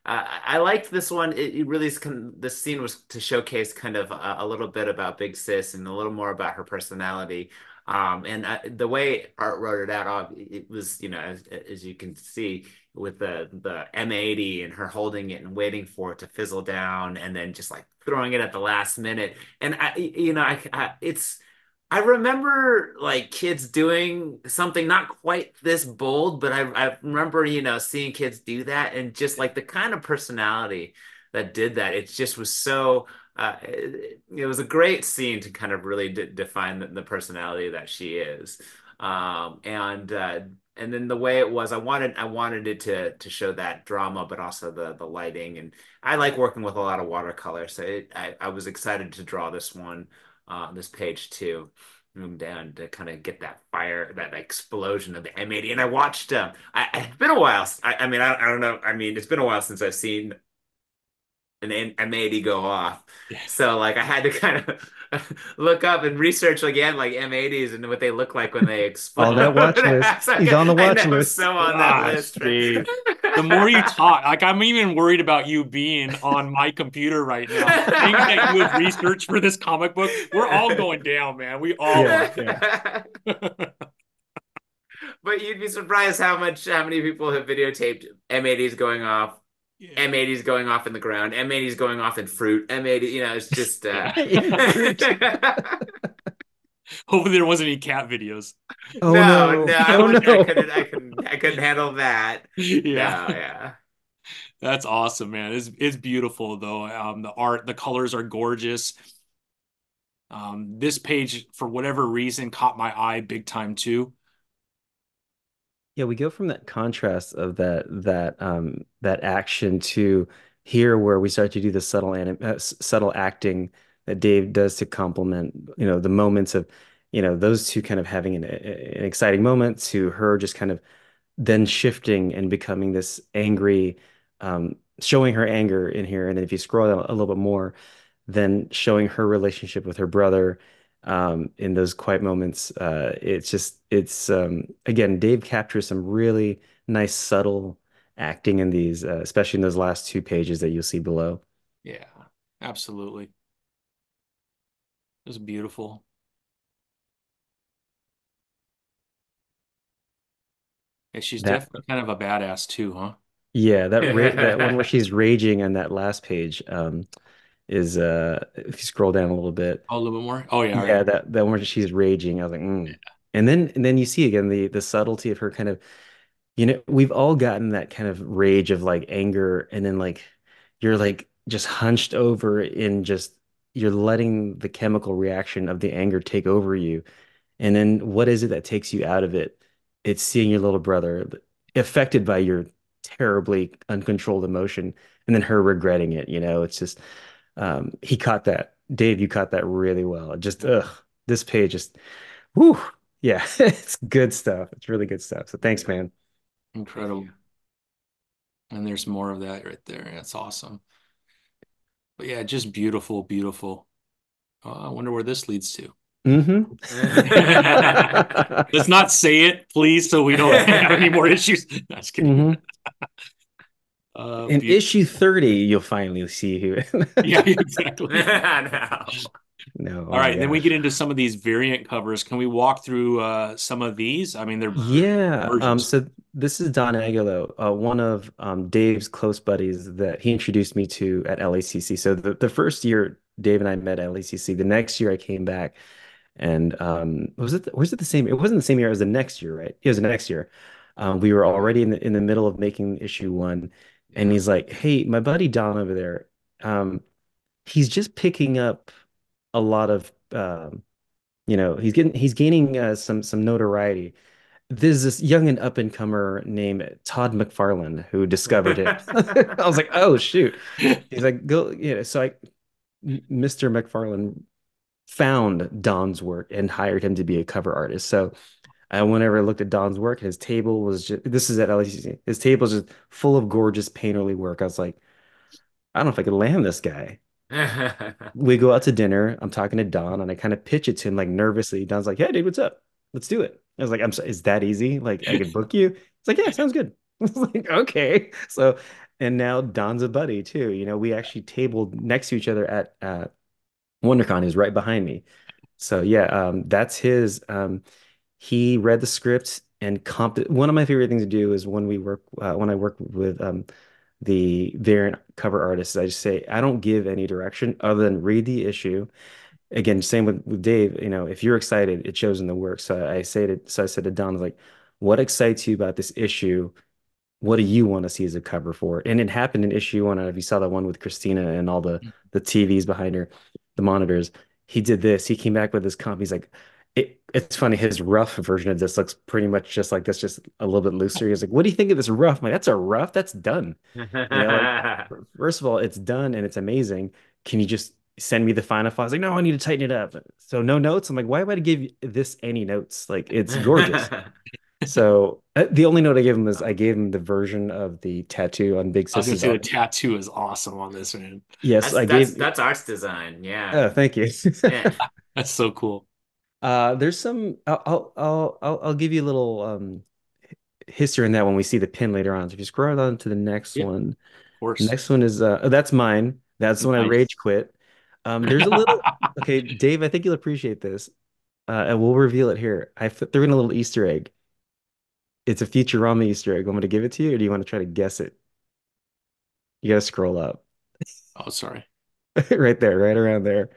I liked this one. It really this scene was to showcase kind of a little bit about Big Sis and a little more about her personality. And the way Art wrote it out, it was, as you can see with the M80 and her holding it and waiting for it to fizzle down and then just like throwing it at the last minute. And I remember like kids doing something not quite this bold, but I remember, seeing kids do that and just like the kind of personality that did that. It just was so it was a great scene to kind of really define the personality that she is. And then the way it was, I wanted it to show that drama, but also the lighting. And I like working with a lot of watercolor, so I was excited to draw this one, this page too. Down to kind of get that fire, that explosion of the M80. And I watched, it's been a while. I mean, I don't know. I mean, it's been a while since I've seen an M80 go off. Yeah. So like I had to kind of look up and research again like M80s and what they look like when they On explode. that watch list. So He's on the I watch know I'm list. so on that Gosh, list. Dave. The more you talk, like I'm even worried about you being on my computer right now, thinking that you would research for this comic book. We're all going down, man. We all Yeah, are. yeah. But you'd be surprised how many people have videotaped M80s going off, Yeah. M80s going off in the ground, M80s going off in fruit, M80, it's just Yeah. In fruit. Hopefully there wasn't any cat videos. Oh No, no. no, I Oh wouldn't. I no. couldn't. I couldn't handle that. No, Yeah. yeah, That's awesome, man. It's beautiful though. The art, the colors are gorgeous. This page, for whatever reason, caught my eye big time too. Yeah, we go from that contrast of that action to here where we start to do the subtle acting that Dave does to complement, the moments of, those two kind of having an exciting moment to her just kind of then shifting and becoming this angry, showing her anger in here. And then if you scroll down a little bit more, then showing her relationship with her brother in those quiet moments. It's again, Dave captures some really nice, subtle acting in these, especially in those last two pages that you'll see below. Yeah, absolutely. It was beautiful. Yeah, she's That, definitely kind of a badass too, huh? yeah, that one where she's raging on that last page, is if you scroll down a little bit. Oh, a little bit more. Oh yeah, all Yeah, right. that one where she's raging. I was like, mm. And then you see again the subtlety of her kind of, we've all gotten that kind of rage of like anger, and then like you're like just hunched over in just you're letting the chemical reaction of the anger take over you. And then what is it that takes you out of it? It's seeing your little brother affected by your terribly uncontrolled emotion, and then her regretting it. It's just he caught that. Dave, you caught that really well. Just this page just whoo, yeah, it's good stuff. It's really good stuff. So thanks, man. thank you. Incredible. And there's more of that right there. That's awesome. But yeah, just beautiful, beautiful. I wonder where this leads to. Hmm. Let's not say it, please, so we don't have any more issues. No, just kidding. Hmm. In Beautiful. issue 30, you'll finally see who. Yeah, exactly. No. No, oh All my right, and then we gosh. get into some of these variant covers. Can we walk through some of these? I mean, they're Yeah. gorgeous. So this is Don Aguilo, one of Dave's close buddies that he introduced me to at LACC. So the first year Dave and I met at LACC, the next year I came back, and was it the same? It wasn't the same year. It was the next year, right? It was the next year. We were already in the middle of making issue one, and Yeah. he's like, "Hey, my buddy Don over there, he's just picking up a lot of, he's gaining some notoriety. There's this young and up and comer named Todd McFarlane who discovered him." I was like, "Oh shoot!" He's like, "Go, So Mr. McFarlane found Don's work and hired him to be a cover artist. So whenever I looked at Don's work, his table was just, this is at LACC, his table is just full of gorgeous painterly work. I was like, I don't know if I could land this guy. We go out to dinner. I'm talking to Don and I kind of pitch it to him like nervously. Don's like, "Hey, dude, what's up? Let's do it." I was like, is that easy? Like, I could book you? It's like, "Yeah, sounds good." I was like, "Okay." So, and now Don's a buddy too. We actually tabled next to each other at WonderCon. He was right behind me. So yeah, that's his. He read the script and comp. One of my favorite things to do is when I work with the variant cover artists, I just say I don't give any direction other than read the issue. Again, same with Dave. If you're excited, it shows in the work. So I said to Don, like, what excites you about this issue? What do you want to see as a cover for it? And it happened in issue one. I don't know if you saw that one with Christina and all the TVs behind her, the monitors. He did this. He came back with this comp. He's like, it's funny. His rough version of this looks pretty much just like this, just a little bit looser. He's like, what do you think of this rough? I'm like, that's a rough. That's done. Like, first of all, it's done and it's amazing. Can you just send me the final file? I was like, no, I need to tighten it up. So no notes. I'm like, why would I give this any notes? Like, it's gorgeous. So the only note I gave him is I gave him the version of the tattoo on Big I was gonna Sis's say the arm. tattoo is awesome on this, man. Yes, That's I that's gave. that's arts design. Yeah. Oh, thank you. Yeah. That's so cool. There's some. I'll give you a little history on that when we see the pin later on. So if you scroll on to the next Yep, of one, course. next one is that's mine. That's when I Nice. rage quit. There's a little. Okay, Dave, I think you'll appreciate this. And we'll reveal it here. Threw in a little Easter egg. It's a Futurama Easter egg. Want me to give it to you, or do you want to try to guess it? You gotta scroll up. Oh, sorry. Right there, right around there.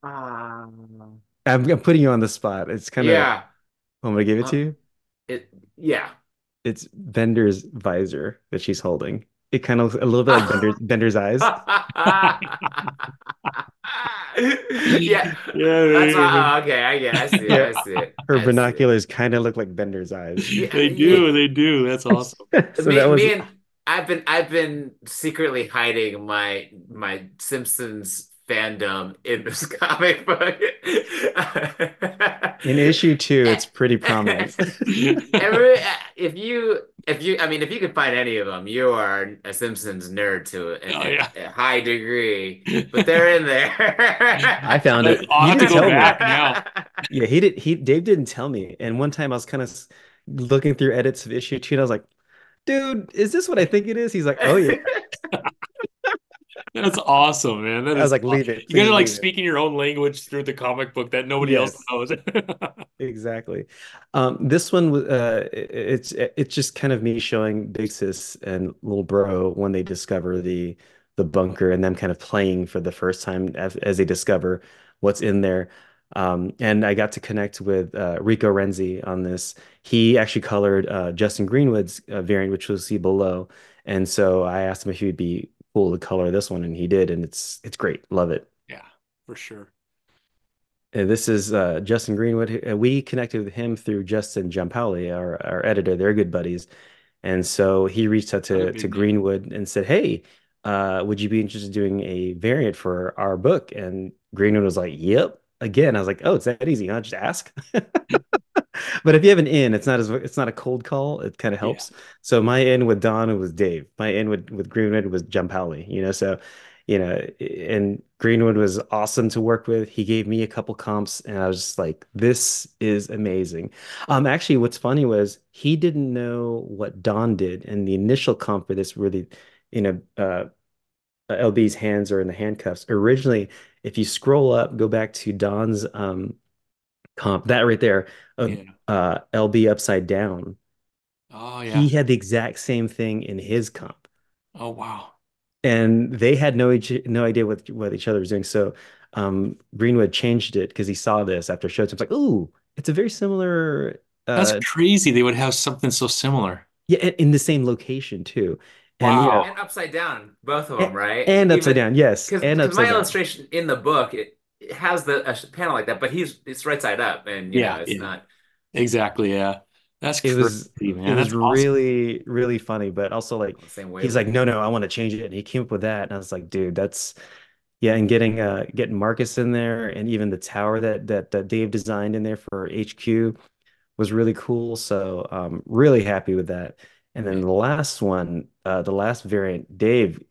Um, I'm putting you on the spot. It's kind of, yeah. I'm gonna give it to Uh, you. it yeah. It's Bender's visor that she's holding. It kind of looks a little bit like Bender's eyes. Yeah. Yeah, That's they, okay. I see it. Yeah, I see it. her I see it. binoculars kind of look like Bender's eyes. Yeah, they do. They do. That's awesome. So that was, me and I've been secretly hiding my Simpsons fandom in this comic book. in issue two, it's pretty prominent. Every, if you I mean if you can find any of them, you are a Simpsons nerd to Oh a, yeah. a high degree, but they're in I there. found it. I'll He have to didn't go tell me. back now. Yeah, Dave didn't tell me. And one time I was kind of looking through edits of issue two, and I was like, dude, is this what I think it is? He's like, oh yeah. That's awesome, man. That I was is like, aw- leave it, You guys please are like leave it. speaking your own language through the comic book that nobody else Yes, knows. exactly. This one was it's just kind of me showing Big Sis and Little Bro when they discover the bunker and them kind of playing for the first time as they discover what's in there. And I got to connect with Rico Renzi on this. He actually colored Justin Greenwood's variant, which we'll see below. And so I asked him if he'd be cool to color this one, and he did, and it's great. Love it. Yeah, for sure. This is Justin Greenwood. We connected with him through Justin Giampaoli, our editor. They're good buddies. And so he reached out Another to big name. Greenwood and said, hey, would you be interested in doing a variant for our book? And Greenwood was like, yep. Again, I was like, oh, it's that easy, huh? Just ask. But if you have an in, it's not a cold call. It kind of Yeah. helps. So my in with Don was Dave. My in with Greenwood was Jumpali, so and Greenwood was awesome to work with. He gave me a couple comps and I was just like, this is amazing. Actually what's funny was he didn't know what Don did, and the initial comp for this really, you know, LB's hands are in the handcuffs. Originally, if you scroll up, go back to Don's comp, that right there, of Yeah. LB upside down. Oh He yeah. had the exact same thing in his comp, Oh wow. and they had no idea what each other was doing. So Greenwood changed it because he saw this after show. So it's like, ooh, it's a very similar, That's uh, crazy. They would have something so similar. yeah, in the same location too, and Wow. And upside down, both of them, right? and upside Even down, yes, and because upside my down. illustration in the book it has a panel like that, but it's right side up, and Yeah, it's yeah. not Exactly. Yeah. That's it was crazy, it man. was That's awesome. really really funny, but also like on the same he's like, wavelength. no, I want to change it, and he came up with that, and I was like, dude, that's yeah, and getting Marcus in there, and even the tower that Dave designed in there for HQ was really cool. So really happy with that. And then Yeah. the last one, the last variant, Dave,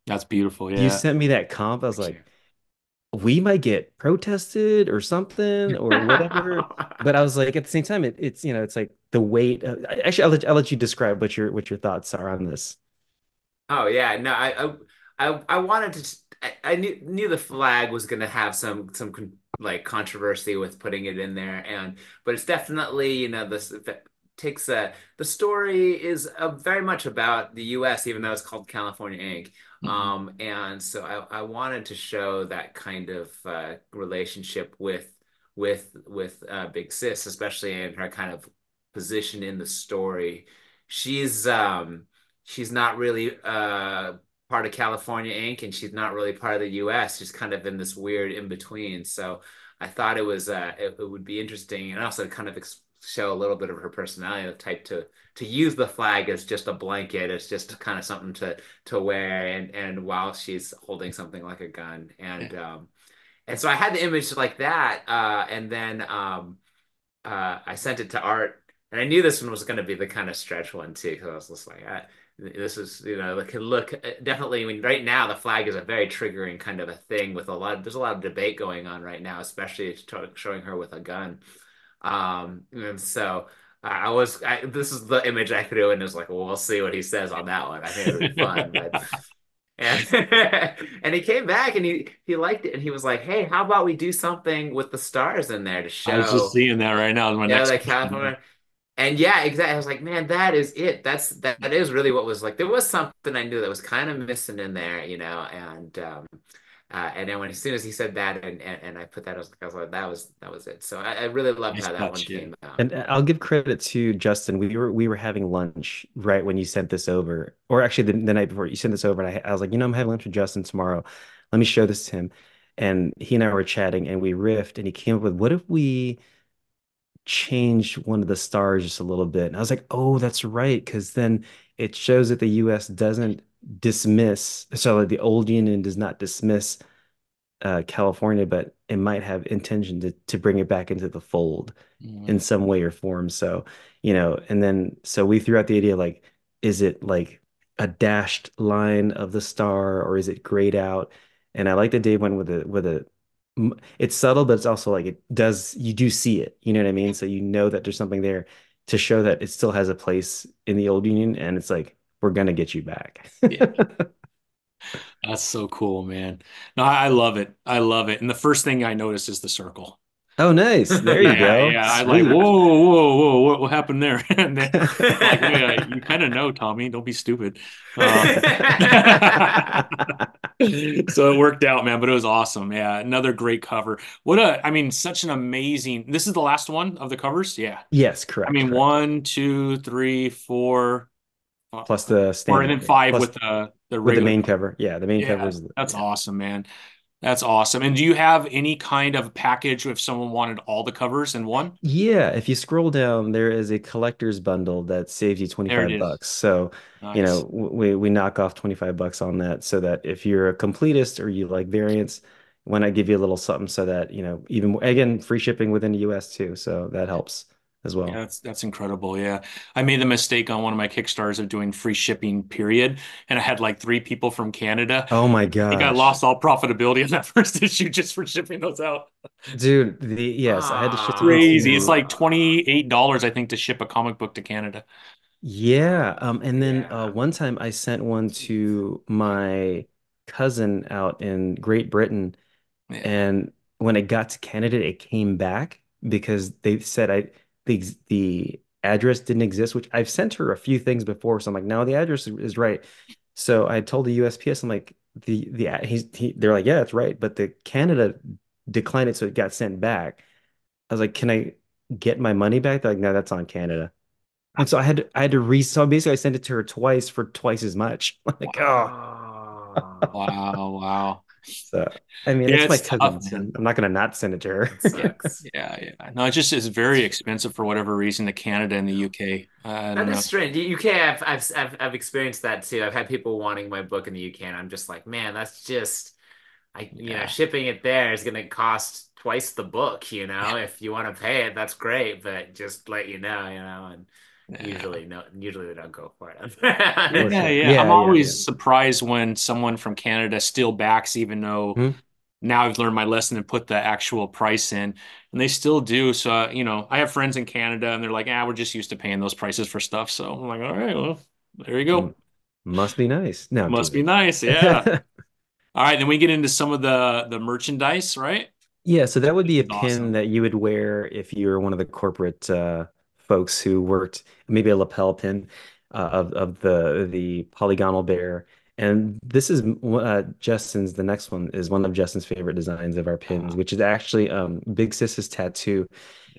That's beautiful. you Yeah. sent me that comp. I was like, we might get protested or something or whatever. But I was like, at the same time, it's it's like the weight. Actually, I'll let you describe what your thoughts are on this. Oh yeah, no, I wanted to. I knew the flag was going to have some like controversy with putting it in there, and but it's definitely, this takes the story is very much about the U.S., even though it's called California Inc. Mhm. And so I wanted to show that kind of relationship with Big Sis, especially in her kind of position in the story. She's she's not really part of California Inc. and she's not really part of the US. She's kind of in this weird in between. So I thought it would be interesting and also kind of show a little bit of her personality, the type to use the flag as just a blanket, as just kind of something to wear and while she's holding something like a gun. Yeah. And so I had the image like that, and then I sent it to Art, and I knew this one was going to be the kind of stretch one too, because I was just like, this is, it can look definitely. I mean, right now the flag is a very triggering kind of a thing with there's a lot of debate going on right now, especially showing her with a gun. And so this is the image I threw, and it was like, well, we'll see what he says on that one. I think it'll be fun, but. And and he came back and he liked it and he was like, "Hey, how about we do something with the stars in there to I was just show, seeing that right now. Is my next like question. Yeah. California?" And yeah, exactly. I was like, "Man, that is it. That is really what was like." There was something I knew that was kind of missing in there, and then as soon as he said that and I put that, I was like, that was it. So I really loved Nice how that one touch. Yeah. came out. And I'll give credit to Justin. We were having lunch right when you sent this over, or actually the night before you sent this over, and I was like, I'm having lunch with Justin tomorrow. Let me show this to him. And he and I were chatting, and we riffed, and he came up with, what if we changed one of the stars just a little bit? And I was like, oh, that's right, because then it shows that the U.S. doesn't dismiss, so like the old Union does not dismiss California, but it might have intention to bring it back into the fold in Mhm. some way or form. So, and then so we threw out the idea like, is it like a dashed line of the star or is it grayed out? And I like that Dave went it's subtle, but it's also like you do see it, you know what I mean? So you know that there's something there to show that it still has a place in the old Union, and it's like, we're gonna get you back. Yeah. That's so cool, man. No, I love it. I love it. And the first thing I noticed is the circle. Oh, nice. There you Yeah, go. yeah. I'm like, whoa, Sweet. whoa, what happened there? And then I'm like, wait, you kind of know, Tommy. Don't be stupid. Uh, so it worked out, man. But it was awesome. Yeah, another great cover. I mean, such an amazing. This is the last one of the covers. Yeah. Yes, I correct, mean, correct. one, two, three, four, Plus the four, and then standard, five plus with the with the regular main cover. cover. Yeah, the main cover Yeah, is, that's yeah. awesome, man. That's awesome. And do you have any kind of package if someone wanted all the covers in one? Yeah, if you scroll down, there is a collector's bundle that saves you There it 25 is. bucks. So, Nice. we knock off 25 bucks on that so that if you're a completist or you like variants, why not give you a little something so that, even more, again, free shipping within the US too. So that helps as Yeah, well. that's incredible. Yeah. I made the mistake on one of my Kickstarters of doing free shipping, period. And I had like three people from Canada. Oh my I think I gosh. lost all profitability on that first issue just for shipping those out. Dude, yes, I had to shift it Crazy. It's into. like $28, I think, to ship a comic book to Canada. Yeah, and then Yeah. one time I sent one to my cousin out in Great Britain, Yeah. and when it got to Canada, it came back because they said the address didn't exist, which I've sent her a few things before, so I'm like, no, the address is right. So I told the USPS, I'm like, they're like, yeah, it's right, but the Canada declined it, so it got sent back. I was like, can I get my money back? They're like, no, that's on Canada. And so so basically I sent it to her twice for twice as much. Like, oh. Oh, Wow. Wow. So I mean, Yeah, it's my it's tough, cousin, so man. I'm not gonna not send it to her. that Yeah. sucks. Yeah. Yeah. No, it's very expensive for whatever reason to Canada and the UK. I don't That is know. strange. The UK, I've experienced that too. I've had people wanting my book in the UK, and I'm just like, man, that's just Yeah. shipping it there is gonna cost twice the book. If you want to pay it, that's great, but just let and Yeah. usually they don't go for it, For Yeah, sure. unfortunately. yeah. I'm Yeah, yeah, yeah. always surprised when someone from Canada still backs, even though Hmm. now I've learned my lesson and put the actual price in, and they still do. So, I have friends in Canada and they're like, we're just used to paying those prices for stuff. So I'm like, all right, well, there you M- go. Must be nice. No, I'm Must be teasing. nice. Yeah. All right, then we get into some of the merchandise, right? Yeah, so that would This be a is pin awesome. that you would wear if you were one of the corporate folks who worked, maybe a lapel pin of the polygonal bear. And this is Justin's. The next one is one of Justin's favorite designs of our pins, Uh, which is actually Big Sis's tattoo.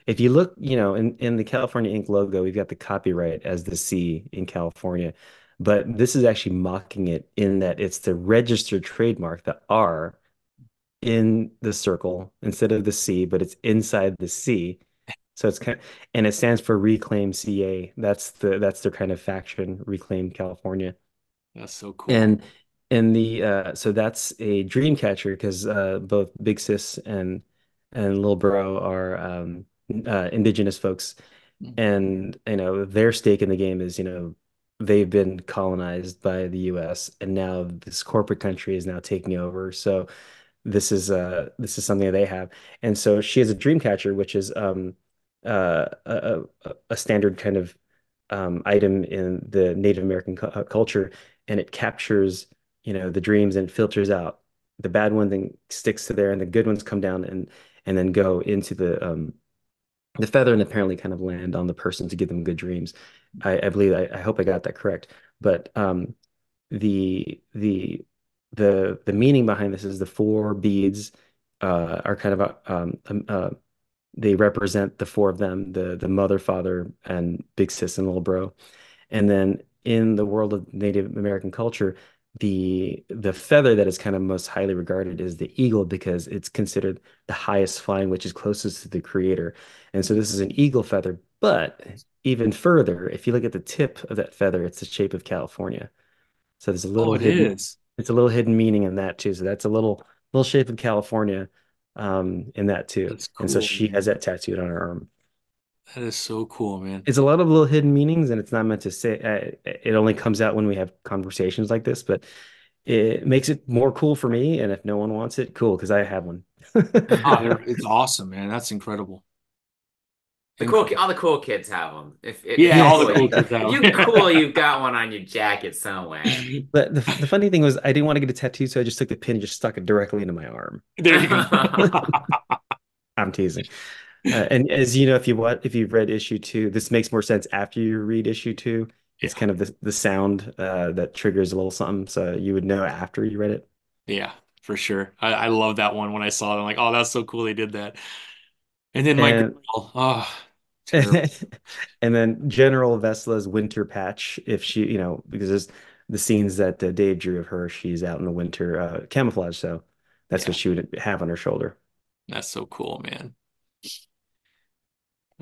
If you look, in the California Ink logo, we've got the copyright as the C in California, but this is actually mocking it in that it's the registered trademark, the R in the circle instead of the C, but it's inside the C. So it's and it stands for Reclaim CA. That's their kind of faction, Reclaim California. that's so cool. And so that's a dream catcher because both Big Sis and Lil Bro are indigenous folks, and their stake in the game is they've been colonized by the U.S. and now this corporate country is now taking over. So this is something that they have. And so she has a dream catcher, which is a standard kind of item in the Native American culture, and it captures the dreams and filters out the bad one, then sticks to there, and the good ones come down and then go into the feather and apparently kind of land on the person to give them good dreams. I believe I hope I got that correct. But the the the meaning behind this is the four beads are kind of they represent the four of them, the mother, father, and big sis and little bro. And then in the world of Native American culture, the feather that is kind of most highly regarded is the eagle because it's considered the highest flying, which is closest to the creator. And so this is an eagle feather, but even further, if you look at the tip of that feather, it's the shape of California. So there's a Oh, little it hidden, is. it's a little hidden meaning in that too. So that's a little shape of California in that too. That's And so cool, she has man. that tattooed on her arm. That is so cool, man. It's a lot of little hidden meanings, and it's not meant to say it only comes out when we have conversations like this, but it makes it more cool for me. And if no one wants it, cool, because I have one. Oh, it's awesome, man. That's incredible. All Incredible. the cool kids have them. If Yeah, you're all the Yes. cool, cool kids if out. you cool, you've got one on your jacket somewhere. But the funny thing was, I didn't want to get a tattoo, so I just took the pin and just stuck it directly into my arm. There you go. I'm teasing. And as you know, if you've read issue two, this makes more sense after you read issue two. It's Yeah, kind of the sound that triggers a little something, so you would know after you read it. yeah, for sure. I love that one when I saw it. I'm like, oh, that's so cool they did that. And then my And girl, oh, terrible. and then General Vesla's winter patch, if she, because there's the scenes that Dave drew of her, she's out in the winter camouflage, so that's what Yeah, she would have on her shoulder. that's so cool, man.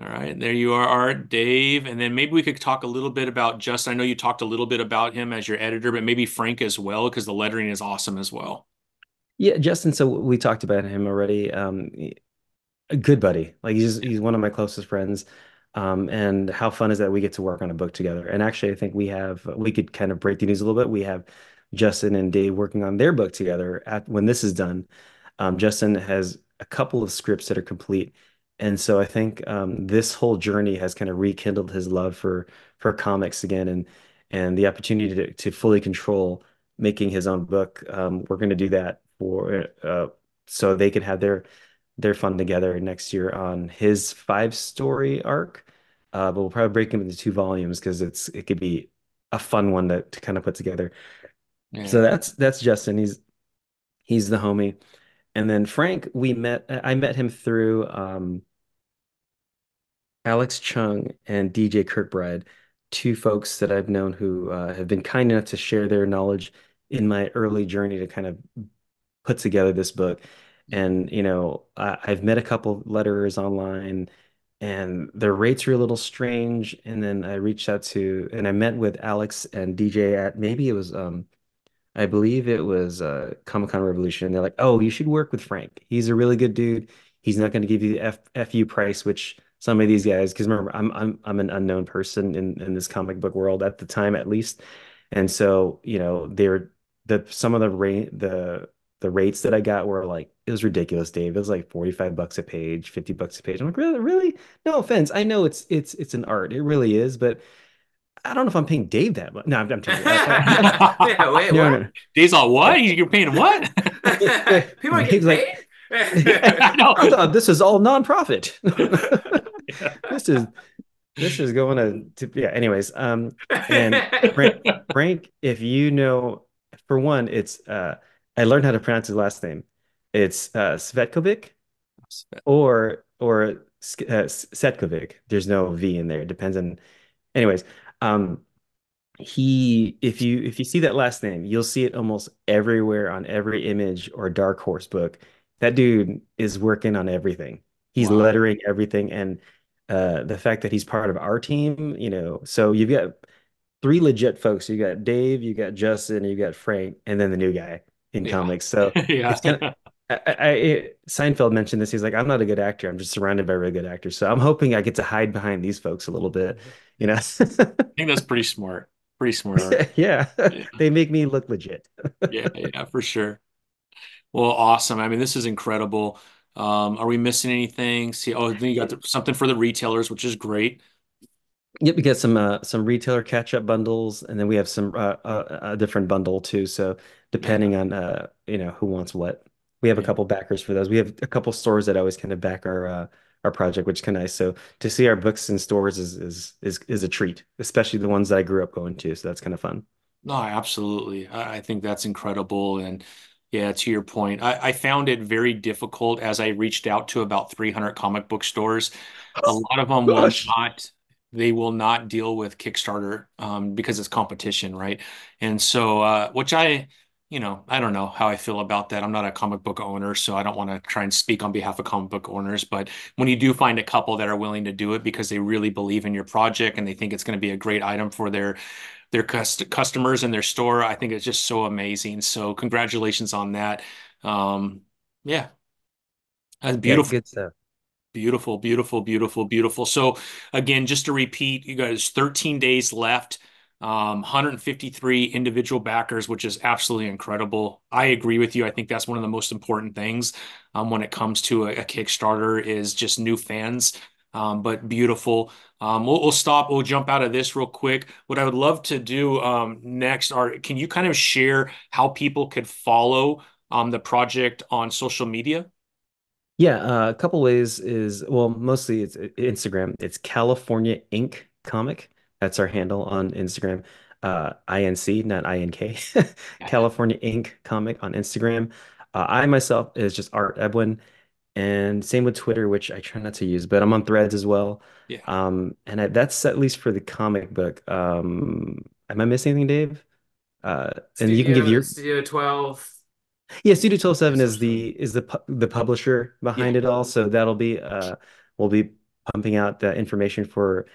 All right, there you are, Art, Dave. And then maybe we could talk a little bit about Justin. I know you talked a little bit about him as your editor, but maybe Frank as well, because the lettering is awesome as well. Yeah, Justin. So we talked about him already. A good buddy. Like he's one of my closest friends. And how fun is that we get to work on a book together? And actually, I think we could kind of break the news a little bit. We have Justin and Dave working on their book together when this is done. Justin has a couple of scripts that are complete. And so I think this whole journey has kind of rekindled his love for comics again and the opportunity to fully control making his own book. We're going to do that for so they can have their fun together next year on his five-story arc. But we'll probably break him into two volumes because it could be a fun one to kind of put together. So Yeah. that's Justin. He's the homie. And then Frank, I met him through Alex Chung and DJ Kirkbride, two folks that I've known who have been kind enough to share their knowledge in my early journey to kind of put together this book. And, I've met a couple letterers online and their rates were a little strange. And then and I met with Alex and DJ at maybe it was, I believe it was Comic-Con Revolution. And they're like, oh, you should work with Frank. He's a really good dude. He's not going to give you the FU price, which some of these guys, because remember, I'm an unknown person in this comic book world at the time, at least. And so, they're some of the rates that I got were like, it was ridiculous, Dave. It was like $45 a page, $50 a page. I'm like, really, really? No offense. I know it's an art. It really is, but I don't know if I'm paying Dave that much. No, I'm teasing. Yeah, wait, No, what? no, Dave's all, what? You're paying him what? no. People are getting Dave's like, paid? yeah, I know. I thought this is all nonprofit. Yeah. This is this is going yeah. Anyways, and Frank, if you know, for one, it's I learned how to pronounce his last name. It's Svetkovic or Setkovic. There's no V in there. It depends on. Anyways, um, if you see that last name, you'll see it almost everywhere on every image or Dark Horse book. That dude is working on everything. He's Wow. lettering everything, and the fact that he's part of our team, so you've got three legit folks. You got Dave, you got Justin, you got Frank, and then the new guy in Yeah. comics. So it's kind of Yeah. Seinfeld mentioned this. He's like, I'm not a good actor. I'm just surrounded by really good actors. So I'm hoping I get to hide behind these folks a little bit, you know. I think that's pretty smart. Pretty smart. Yeah, Yeah. they make me look legit. Yeah, yeah, for sure. Well, awesome. I mean, this is incredible. Are we missing anything? See, oh, then you got something for the retailers, which is great. Yep, we get some retailer catch-up bundles, and then we have some a different bundle too. So Yeah, depending on who wants what, we have a yeah. couple backers for those. We have a couple stores that always kind of back our project, which is kind of nice. So to see our books in stores is a treat, especially the ones that I grew up going to. So that's kind of fun. No, absolutely. I think that's incredible. And yeah, to your point, I found it very difficult as I reached out to about 300 comic book stores. A lot of them will Gosh. not, they will not deal with Kickstarter because it's competition, right? And so, which I don't know how I feel about that. I'm not a comic book owner, so I don't want to try and speak on behalf of comic book owners. But when you do find a couple that are willing to do it because they really believe in your project and they think it's going to be a great item for their customers in their store. I think it's just so amazing. So congratulations on that. Um, yeah, that's Yeah, beautiful. good stuff. Beautiful, beautiful, beautiful, beautiful. So again, just to repeat, you guys, 13 days left, 153 individual backers, which is absolutely incredible. I agree with you. I think that's one of the most important things when it comes to a Kickstarter is just new fans. But beautiful. We'll stop. We'll jump out of this real quick. What I would love to do next are, can you kind of share how people could follow the project on social media? Yeah, a couple ways is well, mostly it's Instagram. It's California Inc. Comic. That's our handle on Instagram. INC, not INK. Yeah, California Inc. Comic on Instagram. I myself is just Art Ebuen, and same with Twitter, which I try not to use, but I'm on Threads as well. yeah. That's at least for the comic book. Am I missing anything, Dave? And you can give your Studio 12. yeah, Studio Yeah, 12 is social. the publisher Yeah. behind it all. So that'll be we'll be pumping out the information for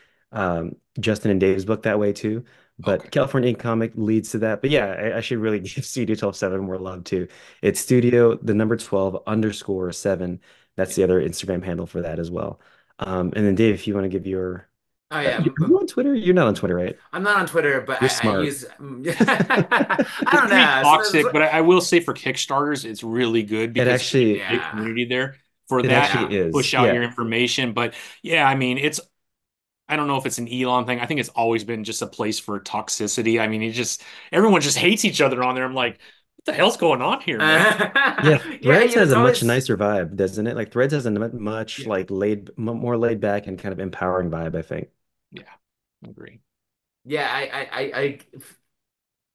Justin and Dave's book that way too. Okay. But California Ink Comic leads to that. But yeah, I should really give Studio 12 7 more love too. It's Studio the number 12_7. That's the other Instagram handle for that as well. And then Dave, if you want to give your Oh yeah, are you on Twitter? You're not on Twitter, right? I'm not on Twitter, but You're I smart. use. I It's don't pretty know. toxic, but I will say for Kickstarters, it's really good It because there's a actually big Yeah, community there for it that. actually yeah. is. Push out Yeah. your information. But yeah, I mean, I don't know if it's an Elon thing. I think it's always been just a place for toxicity. I mean, everyone just hates each other on there. I'm like, what the hell's going on here, man? Yeah, Yeah, Threads has it's a much always. nicer vibe, doesn't it? Like Threads has a much Yeah, like more laid back and kind of empowering vibe, I think. yeah, I agree. Yeah,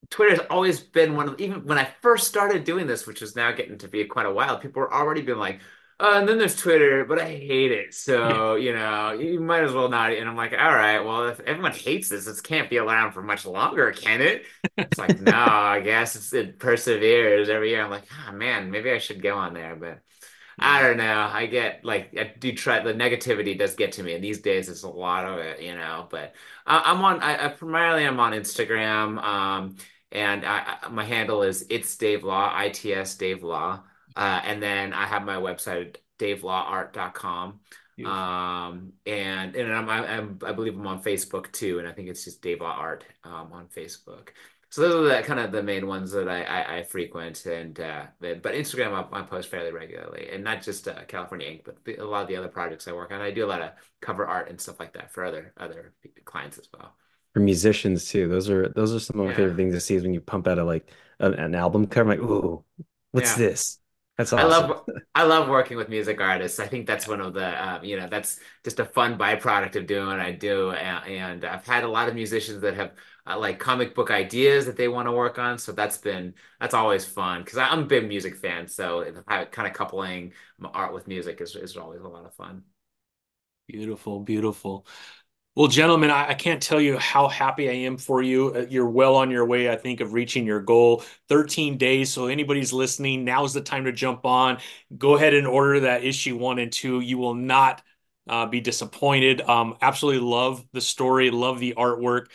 Twitter's always been one of, even when I first started doing this, which is now getting to be quite a while, people were already been like, and then there's Twitter, but I hate it. Yeah, So, you might as well not. And I'm like, all right, well, if everyone hates this, it can't be around for much longer, can it? It's like, no, I guess it perseveres every year. I'm like, ah, man, maybe I should go on there, but I yeah, don't know. I get like I do try the negativity does get to me, and these days it's a lot of it. But I primarily I'm on Instagram, and my handle is it's Dave Law, ITS Dave Law, and then I have my website davelawart.com, beautiful. and I believe I'm on Facebook too, and I think it's just Dave Law Art on Facebook. So those are the kind of the main ones that I frequent, and but Instagram I post fairly regularly, and not just California Ink, but a lot of the other projects I work on. I do a lot of cover art and stuff like that for other clients as well. For musicians too. Those are some of my Yeah. favorite things to see is when you pump out a like an album cover. I'm like, ooh, what's Yeah. this? That's I awesome. love I love working with music artists. I think that's one of the that's just a fun byproduct of doing what I do. And I've had a lot of musicians that have like comic book ideas that they want to work on. So that's always fun because I'm a big music fan. So kind of coupling art with music is always a lot of fun. Beautiful, beautiful. Well, gentlemen, I can't tell you how happy I am for you. You're well on your way, I think, of reaching your goal. 13 days. So anybody's listening, now's the time to jump on. Go ahead and order that issue 1 and 2. You will not be disappointed. Absolutely love the story, love the artwork.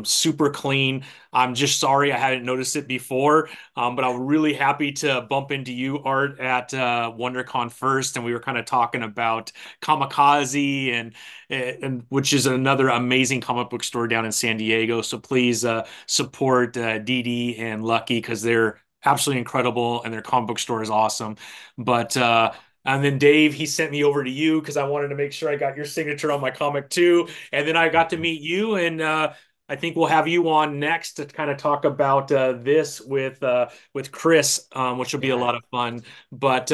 Super clean. I'm just sorry I hadn't noticed it before, but I'm really happy to bump into you, Art, at WonderCon first, and we were kind of talking about Kamikaze and which is another amazing comic book store down in San Diego. So please support Dee Dee and Lucky because they're absolutely incredible and their comic book store is awesome. But and then Dave, he sent me over to you because I wanted to make sure I got your signature on my comic too. And then I got to meet you, and I think we'll have you on next to kind of talk about this with Chris, which will be a Yeah. lot of fun. But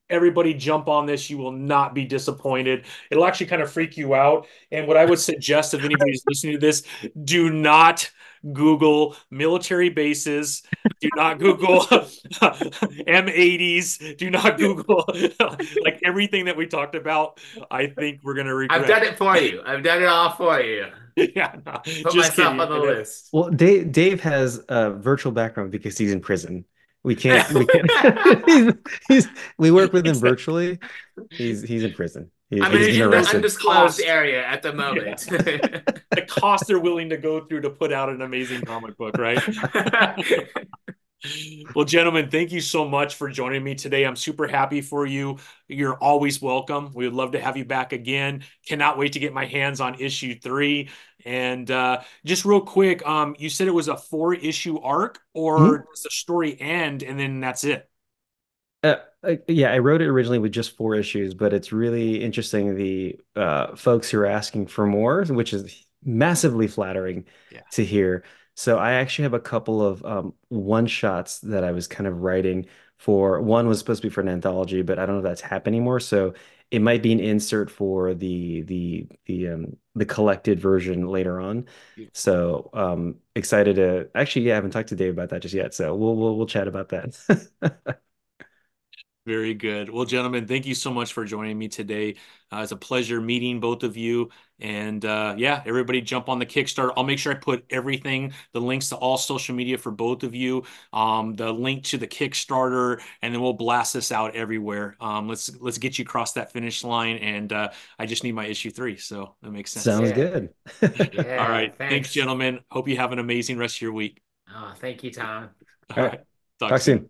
everybody jump on this. You will not be disappointed. It'll actually kind of freak you out. And what I would suggest if anybody's listening to this, do not Google military bases. Do not Google M80s. Do not Google like everything that we talked about. I think we're gonna I've regret. done it for you. I've done it all for you. Yeah, no, Put just myself on kidding. the list. Well, Dave has a virtual background because he's in prison. We can't he's, he's we work with him Exactly. virtually. He's in prison. I'm He's been in the The arrested. undisclosed cost. area at the Yeah. moment. The cost they're willing to go through to put out an amazing comic book, right? Well, gentlemen, thank you so much for joining me today. I'm super happy for you. You're always welcome. We would love to have you back again. Cannot wait to get my hands on issue 3. And just real quick, you said it was a 4-issue arc, or Mhm. does the story end and then that's it? Yeah, I wrote it originally with just 4 issues, but it's really interesting the folks who are asking for more, which is massively flattering Yeah. to hear. So I actually have a couple of one shots that I was kind of writing for. One was supposed to be for an anthology, but I don't know if that's happened anymore. So it might be an insert for the collected version later on. Beautiful. So excited to actually, yeah, I haven't talked to Dave about that just yet. So we'll chat about that. Very good. Well, gentlemen, thank you so much for joining me today. It's a pleasure meeting both of you. And yeah, everybody jump on the Kickstarter. I'll make sure I put everything, the links to all social media for both of you, the link to the Kickstarter, and then we'll blast this out everywhere. Let's get you across that finish line. And I just need my issue 3, so that makes sense. Sounds Yeah. good. All Yeah. right. Thanks, Thanks. gentlemen. Hope you have an amazing rest of your week. Oh, thank you, Tom. All All right. right. Talk Talk soon. soon.